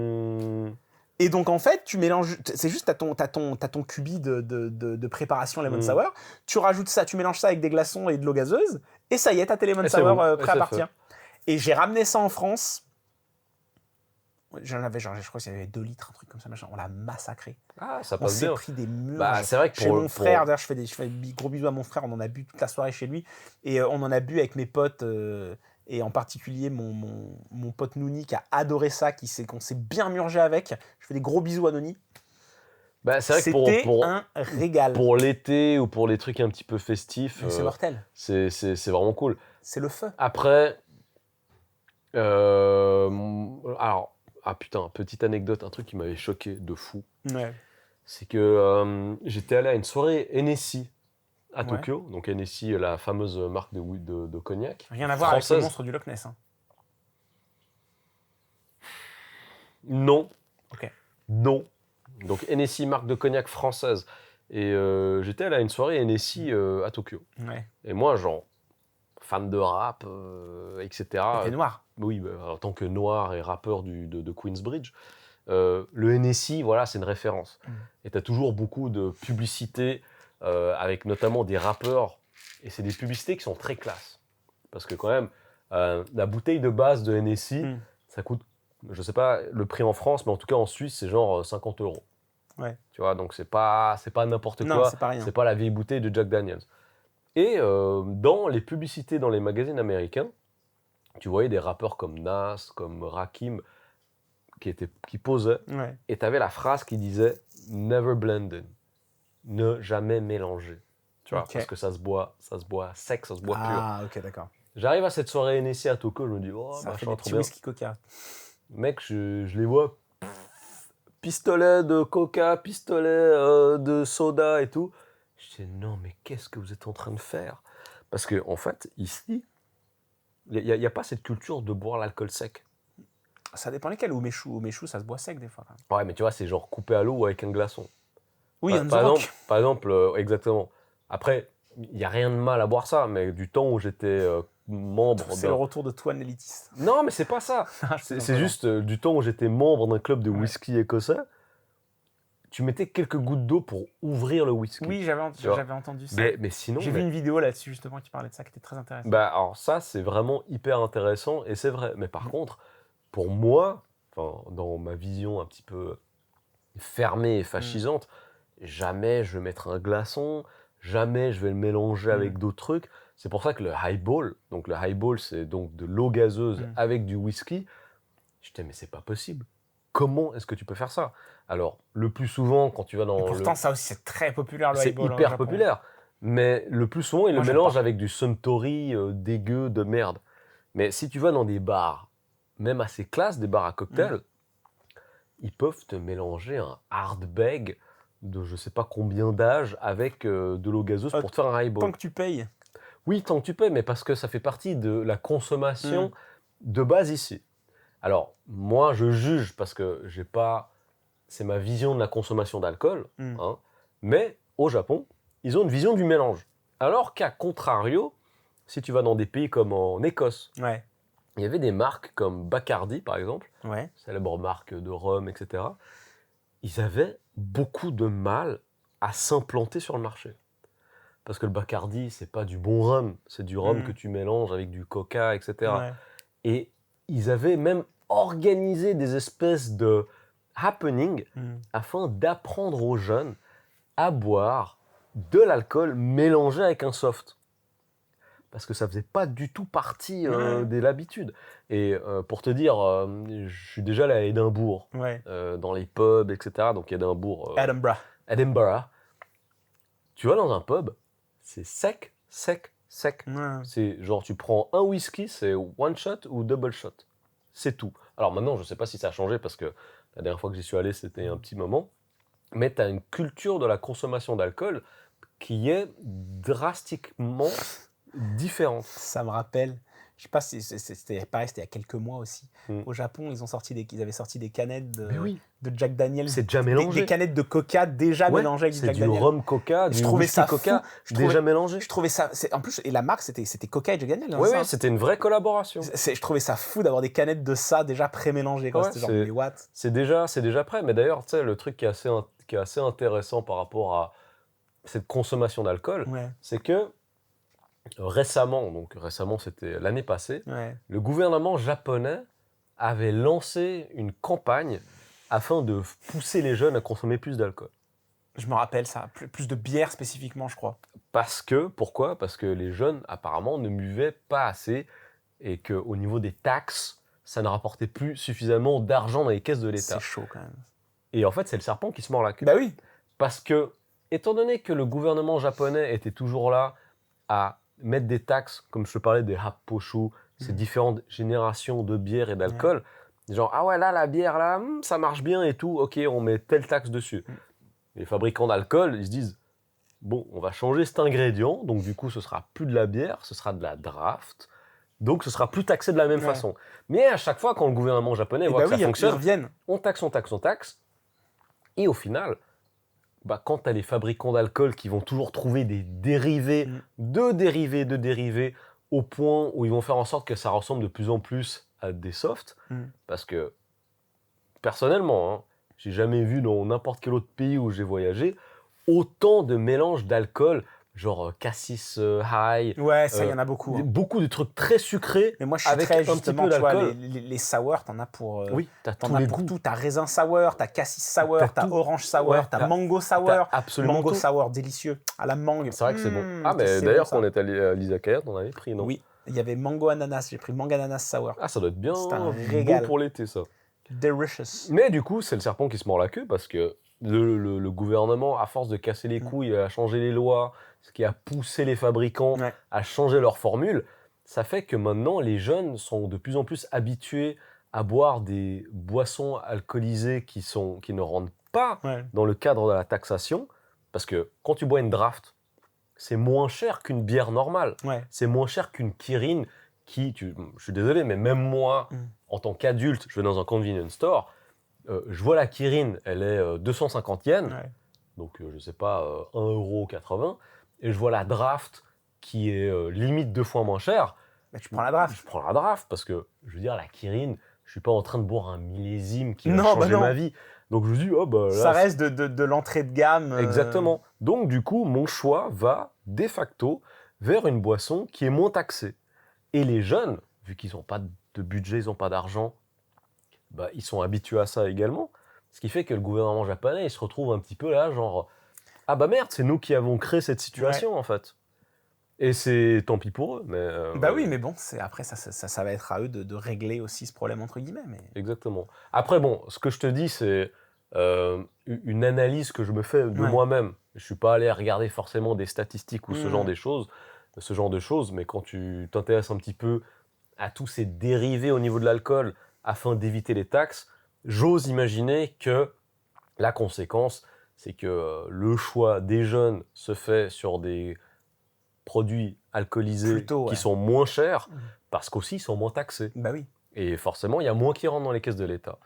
Et donc, en fait, tu mélanges. C'est juste, t'as ton cubi de préparation lemon sour. Tu rajoutes ça, tu mélanges ça avec des glaçons et de l'eau gazeuse. Et ça y est, t'as tes lemon sour prêts à partir. Et j'ai ramené ça en France. J'en avais, genre, je crois qu'il y avait 2 litres, un truc comme ça, machin. On l'a massacré. Ah, ça On passe s'est bien. pris des murs. Bah, c'est vrai que chez mon frère, d'ailleurs, je fais des gros bisous à mon frère. On en a bu toute la soirée chez lui. Et on en a bu avec mes potes. Et en particulier, mon pote Nouni qui a adoré ça, qu'on s'est bien murgé avec. Je fais des gros bisous à Nouni. Bah, c'est vrai que c'était un régal. Pour l'été ou pour les trucs un petit peu festifs, c'est mortel. C'est vraiment cool. C'est le feu. Après, alors, ah putain, petite anecdote, un truc qui m'avait choqué de fou. Ouais. C'est que j'étais allé à une soirée Hennessy à Tokyo. Donc Hennessy, la fameuse marque de cognac. Rien à voir avec le monstre du Loch Ness. Hein. Non. Ok. Non. Donc Hennessy, marque de cognac française. Et j'étais allé à une soirée Hennessy à Tokyo. Ouais. Et moi, genre, fan de rap, etc. T'es noir. Oui, en tant que noir et rappeur de Queensbridge, le Hennessy, voilà, c'est une référence. Et tu as toujours beaucoup de publicités avec notamment des rappeurs. Et c'est des publicités qui sont très classe. Parce que quand même, la bouteille de base de Hennessy, ça coûte, je sais pas le prix en France, mais en tout cas en Suisse, c'est genre 50 €. Ouais. Tu vois, donc c'est pas n'importe quoi. Non, c'est pas rien. C'est pas la vieille bouteille de Jack Daniels. Et dans les publicités dans les magazines américains, tu voyais des rappeurs comme Nas, comme Rakim, qui posaient, et tu avais la phrase qui disait « Never blended », ne jamais mélanger. Tu vois, parce que ça se boit sec, ça se boit pur. Ah, ok, d'accord. J'arrive à cette soirée Hennessy à Tokyo, je me dis « Oh, ça machin, fait des trop petits bien. whisky coca. » Mec, je les vois, pistolet de coca, pistolet de soda et tout. Je dis « Non, mais qu'est-ce que vous êtes en train de faire ?» Parce qu'en fait, ici, il n'y a pas cette culture de boire l'alcool sec. Ça dépend lesquels. Au méchou, ça se boit sec des fois. Ouais, mais tu vois, c'est genre coupé à l'eau ou avec un glaçon. Oui, par exemple, exactement. Après, il n'y a rien de mal à boire ça, mais du temps où j'étais membre... C'est le retour de Toine l'élitiste. Non, mais c'est pas ça. C'est juste du temps où j'étais membre d'un club de whisky écossais, tu mettais quelques gouttes d'eau pour ouvrir le whisky. Oui, j'avais entendu ça. Mais sinon... J'ai vu une vidéo là-dessus justement qui parlait de ça, qui était très intéressante. Bah, alors ça, c'est vraiment hyper intéressant, et c'est vrai. Mais par contre, pour moi, dans ma vision un petit peu fermée et fascisante, jamais je vais mettre un glaçon, jamais je vais le mélanger avec d'autres trucs. C'est pour ça que le highball, donc le highball, c'est donc de l'eau gazeuse avec du whisky. Je disais, mais c'est pas possible. Comment est-ce que tu peux faire ça? Alors, le plus souvent, quand tu vas dans... Pourtant, ça aussi, c'est très populaire, le highball. C'est hyper populaire. Mais le plus souvent, ils le mélangent avec du Suntory dégueu de merde. Mais si tu vas dans des bars, même assez classe, des bars à cocktails, ils peuvent te mélanger un hardbag de je sais pas combien d'âge avec de l'eau gazeuse pour te faire un highball. Tant que tu payes. Oui, tant que tu payes, mais parce que ça fait partie de la consommation de base ici. Alors, moi, je juge parce que j'ai pas... C'est ma vision de la consommation d'alcool. Hein, mais au Japon, ils ont une vision du mélange. Alors qu'à contrario, si tu vas dans des pays comme en Écosse, il y avait des marques comme Bacardi, par exemple, célèbre marque de rhum, etc. Ils avaient beaucoup de mal à s'implanter sur le marché. Parce que le Bacardi, c'est pas du bon rhum, c'est du rhum que tu mélanges avec du coca, etc. Et ils avaient même organisé des espèces de happening afin d'apprendre aux jeunes à boire de l'alcool mélangé avec un soft. Parce que ça faisait pas du tout partie de l'habitude. Et pour te dire, je suis déjà allé à Édimbourg, dans les pubs, etc. Donc Édimbourg. Edinburgh. Tu vas dans un pub, c'est sec. C'est genre tu prends un whisky, c'est one shot ou double shot. C'est tout. Alors maintenant, je sais pas si ça a changé parce que la dernière fois que j'y suis allé, c'était un petit moment. Mais tu as une culture de la consommation d'alcool qui est drastiquement différente. Ça me rappelle, je sais pas si c'était pareil, c'était il y a quelques mois aussi. Au Japon, ils avaient sorti des canettes de Jack Daniels. C'est déjà mélangé. Des canettes de Coca déjà mélangées avec du Jack Daniels. C'est du rhum Coca, du whisky Coca, déjà mélangé. Je trouvais ça, en plus, et la marque, c'était Coca et Jack Daniels. Oui, c'était une vraie collaboration. Je trouvais ça fou d'avoir des canettes de ça déjà pré-mélangées. C'était genre, mais what ? C'est déjà prêt. Mais d'ailleurs, tu sais, le truc qui est assez intéressant par rapport à cette consommation d'alcool, c'est que récemment, c'était l'année passée, le gouvernement japonais avait lancé une campagne afin de pousser les jeunes à consommer plus d'alcool. Je me rappelle ça, plus de bière spécifiquement, je crois. Pourquoi ? Parce que les jeunes, apparemment, ne buvaient pas assez et qu'au niveau des taxes, ça ne rapportait plus suffisamment d'argent dans les caisses de l'État. C'est chaud quand même. Et en fait, c'est le serpent qui se mord la queue. Bah oui. Parce que, étant donné que le gouvernement japonais était toujours là à mettre des taxes, comme je te parlais des happoshu, ces différentes générations de bière et d'alcool, genre, ah ouais, là, la bière, là, ça marche bien et tout, ok, on met telle taxe dessus. Les fabricants d'alcool, ils se disent, bon, on va changer cet ingrédient, donc du coup, ce sera plus de la bière, ce sera de la draft, donc ce sera plus taxé de la même façon. Mais à chaque fois, quand le gouvernement japonais voit que ça fonctionne, on taxe, et au final, quand tu as les fabricants d'alcool qui vont toujours trouver des dérivés, de dérivés, au point où ils vont faire en sorte que ça ressemble de plus en plus à des softs, parce que, personnellement, j'ai jamais vu dans n'importe quel autre pays où j'ai voyagé autant de mélanges d'alcool, genre cassis high. Ouais, ça, il y en a beaucoup. Beaucoup de trucs très sucrés. Mais moi, je suis avec très, un petit justement, peu tu vois, d'alcool. les sour, t'en as pour... oui, t'as tous les goûts. T'as raisin sour, t'as cassis sour, t'as orange sour, t'as mango sour. Absolument mango tout. sour, délicieux. À la mangue. C'est vrai que c'est bon. Ah, mais d'ailleurs, quand on est allé à l'Izakaya, t'en avais pris, non ? Oui, il y avait mango ananas. J'ai pris mango ananas sour. Ah, ça doit être bien un bon régal. pour l'été, ça. Delicious. Mais du coup, c'est le serpent qui se mord la queue parce que le gouvernement, à force de casser les couilles, a changé les lois, ce qui a poussé les fabricants à changer leur formule. Ça fait que maintenant, les jeunes sont de plus en plus habitués à boire des boissons alcoolisées qui ne rentrent pas dans le cadre de la taxation. Parce que quand tu bois une draft, c'est moins cher qu'une bière normale. C'est moins cher qu'une Kirin je suis désolé, mais même moi, en tant qu'adulte, je vais dans un convenience store, je vois la Kirin, elle est 250 yens, donc je sais pas, 1,80 €, et je vois la draft qui est limite 2 fois moins chère. Mais tu prends la draft. Je prends la draft parce que, je veux dire, la Kirin, je suis pas en train de boire un millésime qui va changer ma vie. Donc je me dis, là, ça reste de l'entrée de gamme. Exactement. Donc du coup, mon choix va de facto vers une boisson qui est moins taxée. Et les jeunes, vu qu'ils n'ont pas de budget, ils n'ont pas d'argent, ils sont habitués à ça également. Ce qui fait que le gouvernement japonais, il se retrouve un petit peu là, genre, ah bah merde, c'est nous qui avons créé cette situation en fait. Et c'est tant pis pour eux. Mais oui, mais bon, après, ça va être à eux de régler aussi ce problème, entre guillemets. Mais... Exactement. Après, bon, ce que je te dis, c'est une analyse que je me fais de moi-même. Je ne suis pas allé regarder forcément des statistiques ou ce genre de choses, mais quand tu t'intéresses un petit peu à tous ces dérivés au niveau de l'alcool afin d'éviter les taxes, j'ose imaginer que la conséquence, c'est que le choix des jeunes se fait sur des produits alcoolisés qui sont moins chers parce qu'aussi ils sont moins taxés. Bah oui. Et forcément, il y a moins qui rentrent dans les caisses de l'État.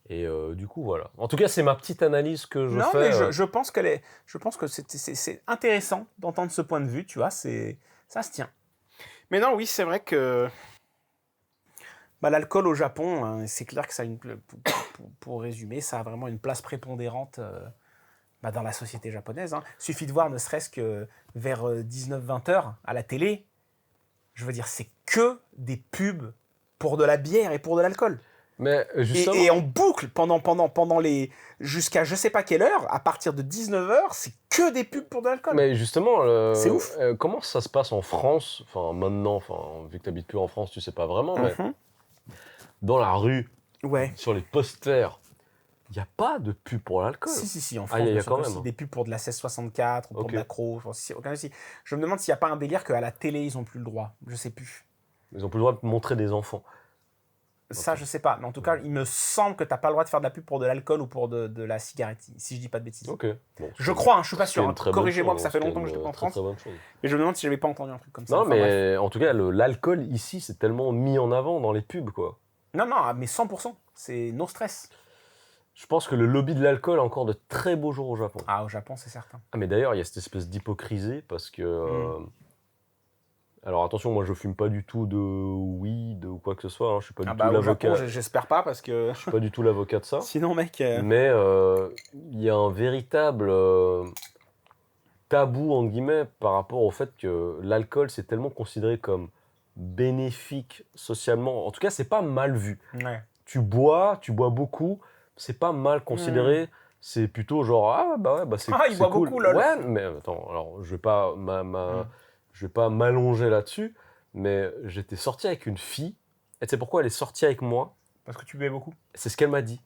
Et du coup, voilà. En tout cas, c'est ma petite analyse que je fais. Non, mais je pense que c'est intéressant d'entendre ce point de vue, tu vois, ça se tient. Mais non, oui, c'est vrai que l'alcool au Japon, c'est clair que ça a pour résumer, ça a vraiment une place prépondérante dans la société japonaise. Suffit de voir, ne serait-ce que vers 19-20 heures à la télé, je veux dire, c'est que des pubs pour de la bière et pour de l'alcool. Mais justement... Et on boucle pendant les... Jusqu'à je sais pas quelle heure, à partir de 19h, c'est que des pubs pour de l'alcool. Mais justement, C'est ouf. Comment ça se passe en France? Enfin, maintenant, vu que tu n'habites plus en France, tu sais pas vraiment, mais dans la rue, Ouais. sur les posters, il n'y a pas de pub pour l'alcool. Si, en France, Ah, il y bien a sûr quand que même. si, des pubs pour de la 1664 ou pour Ok. de l'accro. Aucun souci. Je me demande s'il n'y a pas un délire qu'à la télé, ils n'ont plus le droit. Je sais plus. Ils ont plus le droit de montrer des enfants. Ça, je sais pas. Mais en tout cas, il me semble que tu n'as pas le droit de faire de la pub pour de l'alcool ou pour de la cigarette, si je dis pas de bêtises. Ok. Bon, Je crois, je suis pas c'est sûr. une très bonne Corrigez-moi, chose, que ça fait c'est longtemps que je une n'étais pas en très, France. très bonne chose. Mais je me demande si j'avais pas entendu un truc comme ça. Non, Enfin, bref. mais en tout cas, l'alcool ici, c'est tellement mis en avant dans les pubs, quoi. Non, mais 100%. C'est no stress. Je pense que le lobby de l'alcool a encore de très beaux jours au Japon. Ah, au Japon, c'est certain. Ah, mais d'ailleurs, il y a cette espèce d'hypocrisie parce que... Alors attention, moi je fume pas du tout de weed ou quoi que ce soit, hein. Je suis pas du tout Au l'avocat. Japon, j'espère pas parce que. Je suis pas du tout l'avocat de ça. Sinon, mec. Mais il y a un véritable tabou, entre guillemets, par rapport au fait que l'alcool, c'est tellement considéré comme bénéfique socialement. En tout cas, c'est pas mal vu. Ouais. Tu bois beaucoup, c'est pas mal considéré. C'est plutôt genre, ah bah ouais, bah c'est Ah, il boit cool. beaucoup, lol. Ouais, mais attends, alors je vais pas je vais pas m'allonger là-dessus, mais j'étais sorti avec une fille. Et tu sais pourquoi elle est sortie avec moi? Parce que tu buvais beaucoup. C'est ce qu'elle m'a dit.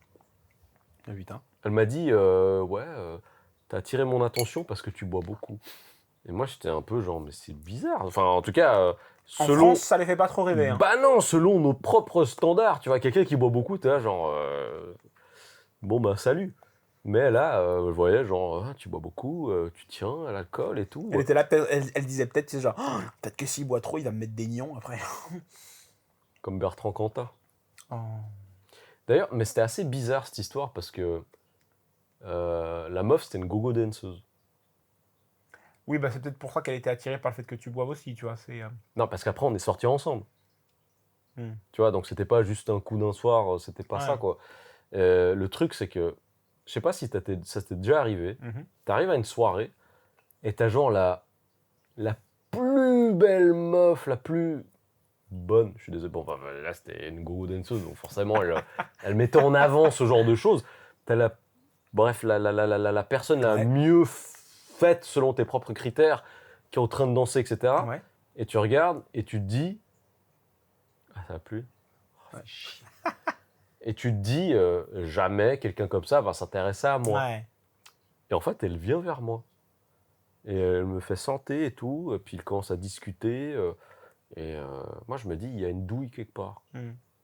Ah, putain. Elle m'a dit, t'as attiré mon attention parce que tu bois beaucoup. Et moi, j'étais un peu genre, mais c'est bizarre. Enfin, en tout cas, En selon... France, ça les fait pas trop rêver. Hein. Bah non, selon nos propres standards. Tu vois, quelqu'un qui boit beaucoup, t'es là genre, bon bah salut. Mais là, je voyais genre, ah, tu bois beaucoup, tu tiens à l'alcool et tout. Elle était là, elle disait peut-être, c'est genre, oh, peut-être que s'il boit trop, il va me mettre des nions après. Comme Bertrand Cantat. Oh. D'ailleurs, mais c'était assez bizarre cette histoire parce que la meuf, c'était une gogo danseuse. Oui, bah c'est peut-être pour ça qu'elle était attirée par le fait que tu boives aussi, tu vois. C'est. Non, parce qu'après, on est sortis ensemble. Hmm. Tu vois, donc c'était pas juste un coup d'un soir, c'était pas Ouais. ça, quoi. Le truc, c'est que, je sais pas si ça t'est déjà arrivé, t'arrives à une soirée, et t'as genre la plus belle meuf, la plus bonne, je suis désolé, bon, enfin, là c'était une gogo danseuse, donc forcément elle mettait en avant ce genre de choses. T'as la personne la Ouais. mieux faite selon tes propres critères, qui est en train de danser, etc. Ouais. Et tu regardes, et tu te dis, ah, ça a plu. Ouais. Et tu te dis, jamais quelqu'un comme ça va s'intéresser à moi. Ouais. Et en fait, elle vient vers moi. Et elle me fait santé et tout. Et puis, il commence à discuter. Moi, je me dis, il y a une douille quelque part.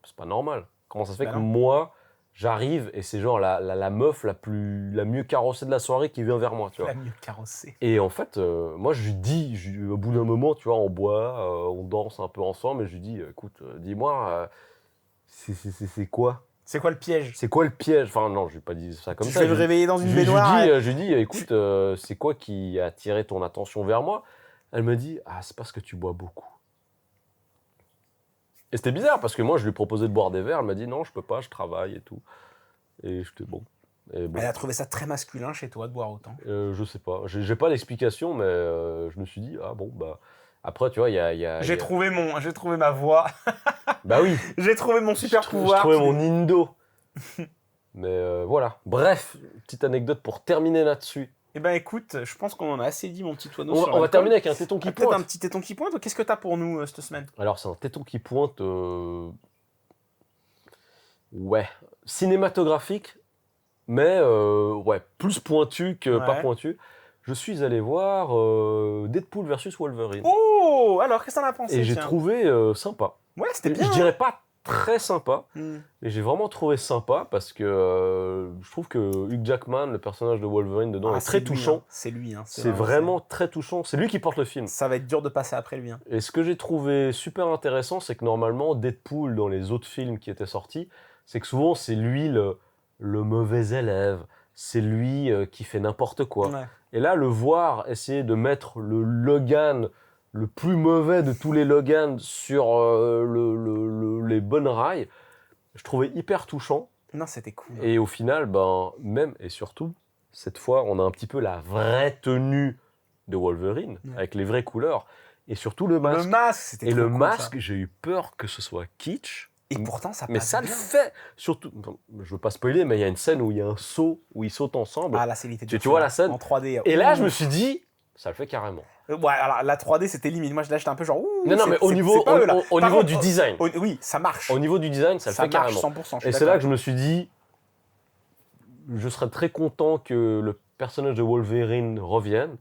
C'est pas normal. Comment ça se fait Bah que non. moi, j'arrive et c'est genre la meuf la mieux carrossée de la soirée qui vient vers moi, tu vois. La mieux carrossée. Et en fait, moi, je lui dis, au bout d'un moment, tu vois, on boit, on danse un peu ensemble. Et je lui dis, écoute, dis-moi, c'est quoi? C'est quoi le piège? C'est quoi le piège? Enfin, non, je lui ai pas dit ça comme Je ça. vais me réveiller dans une baignoire. Je lui dis, écoute, c'est quoi qui a attiré ton attention vers moi? Elle me dit, ah, c'est parce que tu bois beaucoup. Et c'était bizarre parce que moi, je lui proposais de boire des verres. Elle m'a dit, non, je peux pas, je travaille et tout. Et j'étais bon. Et bon, Elle a trouvé ça très masculin chez toi de boire autant. je sais pas. J'ai pas l'explication, mais je me suis dit, ah bon, bah. Après, tu vois, il y a. J'ai trouvé ma voix. Bah oui. J'ai trouvé mon super Je pouvoir. trouvais mon indo. Mais voilà. Bref, petite anecdote pour terminer là-dessus. Eh ben écoute, je pense qu'on en a assez dit, mon petit Toineau. On va terminer avec un téton qui Peut-être pointe. un petit téton qui pointe. Qu'est-ce que t'as pour nous cette semaine? Alors, c'est un téton qui pointe. Ouais. Cinématographique, mais ouais, plus pointu que pas Ouais. pointu. Je suis allé voir Deadpool versus Wolverine. Oh, alors qu'est-ce que t'en as pensé? Et j'ai tiens trouvé sympa. Ouais, c'était bien. Je dirais pas très sympa, Hmm. mais j'ai vraiment trouvé sympa parce que je trouve que Hugh Jackman, le personnage de Wolverine dedans, Ah, est très lui, touchant. hein. C'est lui. Hein. C'est vraiment très touchant. C'est lui qui porte le film. Ça va être dur de passer après lui. Hein. Et ce que j'ai trouvé super intéressant, c'est que normalement, Deadpool, dans les autres films qui étaient sortis, c'est que souvent, c'est lui le mauvais élève. C'est lui qui fait n'importe quoi. Ouais. Et là, le voir essayer de mettre le Logan, le plus mauvais de tous les Logan, sur les bonnes rails, je trouvais hyper touchant. Non, c'était cool. Et au final, ben, même et surtout, cette fois, on a un petit peu la vraie tenue de Wolverine, Ouais. avec les vraies couleurs. Et surtout le masque. Le masque, c'était Et trop le cool, masque, j'ai eu peur que ce soit kitsch. Et pourtant, ça Mais passe ça le bien. fait. Surtout, bon, je veux pas spoiler, mais il y a une scène où il y a un saut, où ils sautent ensemble. Ah, là, c'est l'idée de Tu vois la scène en 3D. Et là, je me Ouf. suis dit, ça le fait carrément. Ouais, alors la 3D, c'était limite. Moi, là, j'étais un peu genre, ouh, Non, mais au niveau, c'est pas eux, là. au Par niveau contre, du design. oui, ça marche. Au niveau du design, ça le fait marche carrément. 100%. Et c'est là que je me suis dit, je serais très content que le personnage de Wolverine revienne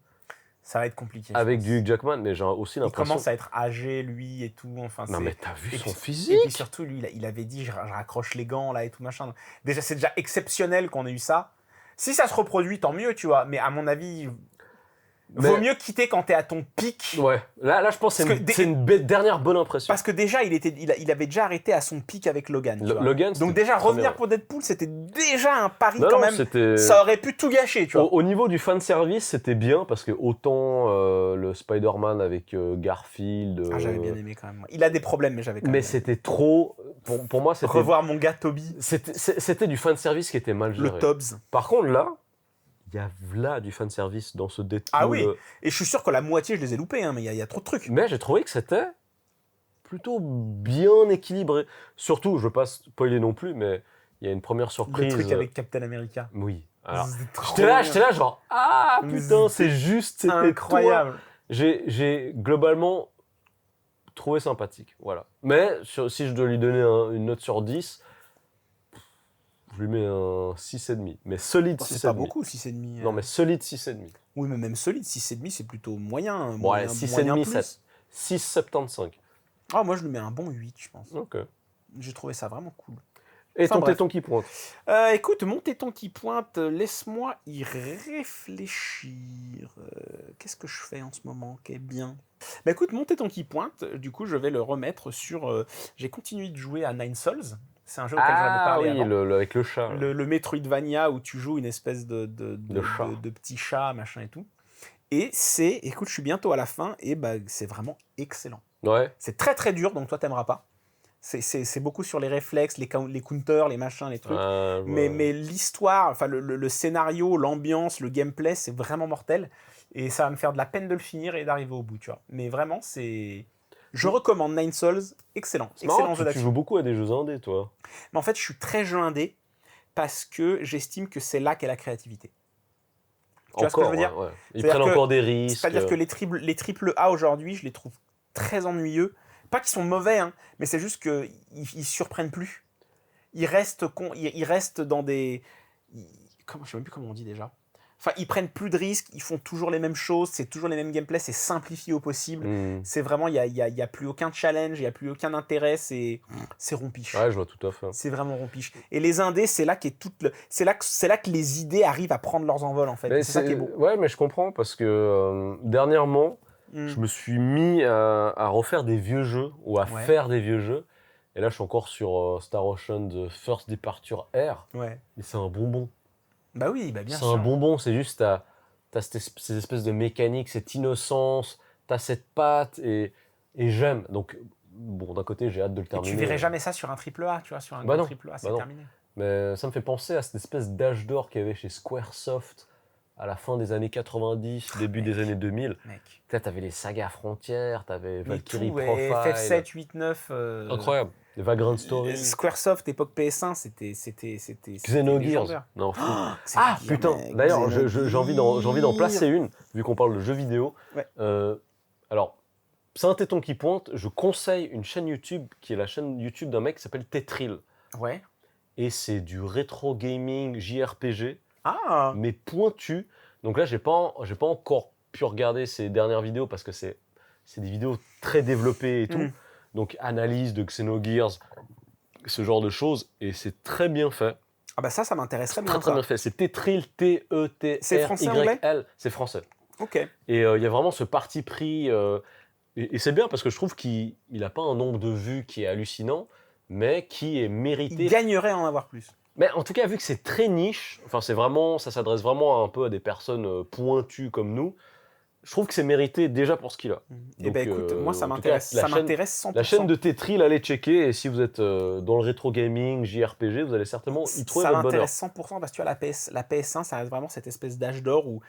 Ça va être compliqué. avec je du Hugh pense. Jackman, mais j'ai aussi Il l'impression. commence à être âgé, lui, et tout. Enfin, Non, c'est... mais t'as vu Et son puis- physique? Et puis surtout, lui, il avait dit, je raccroche les gants, là, et tout machin. Déjà, c'est déjà exceptionnel qu'on ait eu ça. Si ça se reproduit, tant mieux, tu vois. Mais à mon avis, vaut mieux quitter quand t'es à ton pic. Ouais, là je pense que c'est une dernière bonne impression. Parce que déjà, il avait déjà arrêté à son pic avec Logan. Tu vois. Logan, donc déjà, revenir pour Deadpool, c'était déjà un pari non, quand non, même. Ça aurait pu tout gâcher, tu vois. Au niveau du fanservice, c'était bien, parce que autant le Spider-Man avec Garfield... j'avais bien aimé quand même. Il a des problèmes, mais j'avais quand même. Mais c'était trop... Pour moi, c'était... Revoir mon gars Toby. C'était du fanservice qui était mal géré. Le Tobbs. Par contre, là, il y a là du fanservice dans ce Deadpool. Ah oui, et je suis sûr que la moitié, je les ai loupés, hein, mais il y a trop de trucs. Mais j'ai trouvé que c'était plutôt bien équilibré. Surtout, je veux pas spoiler non plus, mais il y a une première surprise. Le truc avec Captain America. Oui. Alors, j'étais là genre, ah putain, c'est juste, c'était incroyable. J'ai globalement trouvé sympathique, voilà. Mais si je dois lui donner une note sur 10, je lui mets un 6,5. Mais solide 6,5. C'est pas beaucoup, 6,5. Non, mais solide 6,5. Oui, mais même solide, 6,5, c'est plutôt moyen. Bon, allez, 6,5, 6,75. Ah, moi, je lui mets un bon 8, je pense. Ok. J'ai trouvé ça vraiment cool. Et ton téton qui pointe. Écoute, mon téton qui pointe, laisse-moi y réfléchir. Qu'est-ce que je fais en ce moment qui est bien? Bah écoute, mon téton qui pointe, du coup, je vais le remettre sur... j'ai continué de jouer à Nine Souls. C'est un jeu auquel j'en avais parlé avant. Avec le chat. Le Metroidvania où tu joues une espèce de petit chat, machin et tout. Et écoute, je suis bientôt à la fin et bah, c'est vraiment excellent. Ouais. C'est très très dur, donc toi t'aimeras pas. C'est beaucoup sur les réflexes, les counters, les machins, les trucs. Mais l'histoire, enfin le scénario, l'ambiance, le gameplay, c'est vraiment mortel. Et ça va me faire de la peine de le finir et d'arriver au bout, tu vois. Mais vraiment, je recommande Nine Souls, excellent. Excellent jeu d'action. Tu joues beaucoup à des jeux indés, toi. Mais en fait, je suis très jeu indé parce que j'estime que c'est là qu'est la créativité. Tu vois ce que je veux dire? Ouais. Ils prennent encore des risques. C'est-à-dire que les triple A aujourd'hui, je les trouve très ennuyeux. Pas qu'ils sont mauvais, hein, mais c'est juste qu'ils surprennent plus. Ils restent dans des... je sais même plus comment on dit déjà. Enfin, ils prennent plus de risques, ils font toujours les mêmes choses, c'est toujours les mêmes gameplays, c'est simplifié au possible. C'est vraiment, il y a plus aucun challenge, il y a plus aucun intérêt, c'est rompiche. Ouais, je vois tout à fait. C'est vraiment rompiche. Et les indés, c'est là c'est là que les idées arrivent à prendre leurs envols en fait. C'est ça qui est beau. Ouais, mais je comprends parce que dernièrement, je me suis mis à refaire des vieux jeux ou à faire des vieux jeux. Et là, je suis encore sur Star Ocean The First Departure Air. Ouais. Et c'est un bonbon. Bah oui, bah bien sûr. C'est un bonbon, c'est juste, t'as ces espèces de mécaniques, cette innocence, t'as cette patte, et j'aime. Donc, bon, d'un côté, j'ai hâte de le terminer. Et tu verrais jamais ça sur un triple A, tu vois, sur un triple A, c'est terminé. Mais ça me fait penser à cette espèce d'âge d'or qu'il y avait chez Squaresoft à la fin des années 90, début des années 2000. T'avais les sagas Frontières, t'avais Valkyrie Profile. FF7, 8, 9. Incroyable. Les Vagrant Story. Squaresoft, époque PS1, c'était Xenogears. Non, putain. D'ailleurs, j'ai envie d'en placer une, vu qu'on parle de jeux vidéo. Ouais. Alors, c'est un téton qui pointe. Je conseille une chaîne YouTube qui est la chaîne YouTube d'un mec qui s'appelle Tetril. Ouais. Et c'est du rétro gaming JRPG. Ah. Mais pointu. Donc là, j'ai pas encore pu regarder ses dernières vidéos parce que c'est des vidéos très développées et tout. Donc analyse de Xenogears, ce genre de choses, et c'est très bien fait. Ah bah ça m'intéresserait bien. Très bien fait. C'est Tetril, T-E-T-R-Y-L. C'est français, anglais ? C'est français. Ok. Et il y a vraiment ce parti pris, et c'est bien parce que je trouve qu'il n'a pas un nombre de vues qui est hallucinant, mais qui est mérité. Il gagnerait à en avoir plus. Mais en tout cas, vu que c'est très niche, enfin ça s'adresse vraiment un peu à des personnes pointues comme nous. Je trouve que c'est mérité déjà pour ce qu'il a. Et ben écoute, moi ça m'intéresse. Ça m'intéresse 100%. La chaîne de Tetril, allez checker. Et si vous êtes dans le rétro gaming, JRPG, vous allez certainement y trouver votre bonheur. Ça m'intéresse 100% parce que tu vois, la PS1, ça reste vraiment cette espèce d'âge d'or où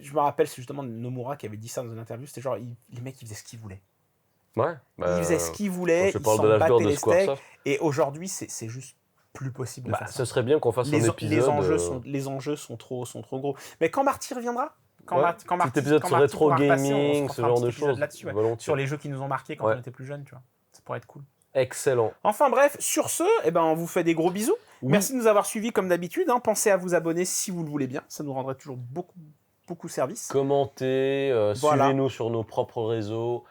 je me rappelle, c'est justement Nomura qui avait dit ça dans une interview. C'était genre, les mecs ils faisaient ce qu'ils voulaient. Ouais. Ils faisaient ce qu'ils voulaient, je ils parle s'en de l'âge d'or battaient de les steaks. Squaresoft. Et aujourd'hui, c'est juste plus possible de Bah, faire ça. ce serait bien qu'on fasse un épisode. Les enjeux sont trop gros. Mais quand Marty reviendra, Cet épisode sur rétro gaming, ce genre de choses. là-dessus, Volontiers. sur les jeux qui nous ont marqués quand on était plus jeunes, tu vois. Ça pourrait être cool. Excellent. Enfin bref, sur ce, on vous fait des gros bisous. Oui. Merci de nous avoir suivis comme d'habitude. Pensez à vous abonner si vous le voulez bien. Ça nous rendrait toujours beaucoup service. Commentez, Voilà. suivez-nous sur nos propres réseaux.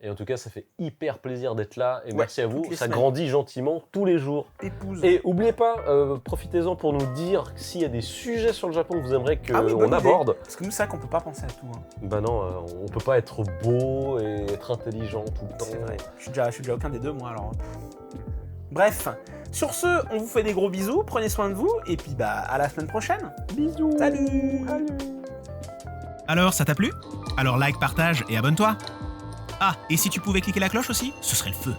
Et en tout cas, ça fait hyper plaisir d'être là. Et Ouais, merci à vous. toutes les Ça semaines. grandit gentiment tous les jours. Épouse. Et n'oubliez pas, profitez-en pour nous dire s'il y a des sujets sur le Japon que vous aimeriez Ah oui, qu'on bonne idée. aborde. Parce que nous, c'est vrai qu'on peut pas penser à tout. Bah non, on peut pas être beau et être intelligent tout le temps. C'est vrai. Je suis déjà aucun des deux, moi, alors. Bref, sur ce, on vous fait des gros bisous. Prenez soin de vous. Et puis, à la semaine prochaine. Bisous. Salut. Alors, ça t'a plu? Alors like, partage et abonne-toi. Ah, et si tu pouvais cliquer la cloche aussi, ce serait le feu.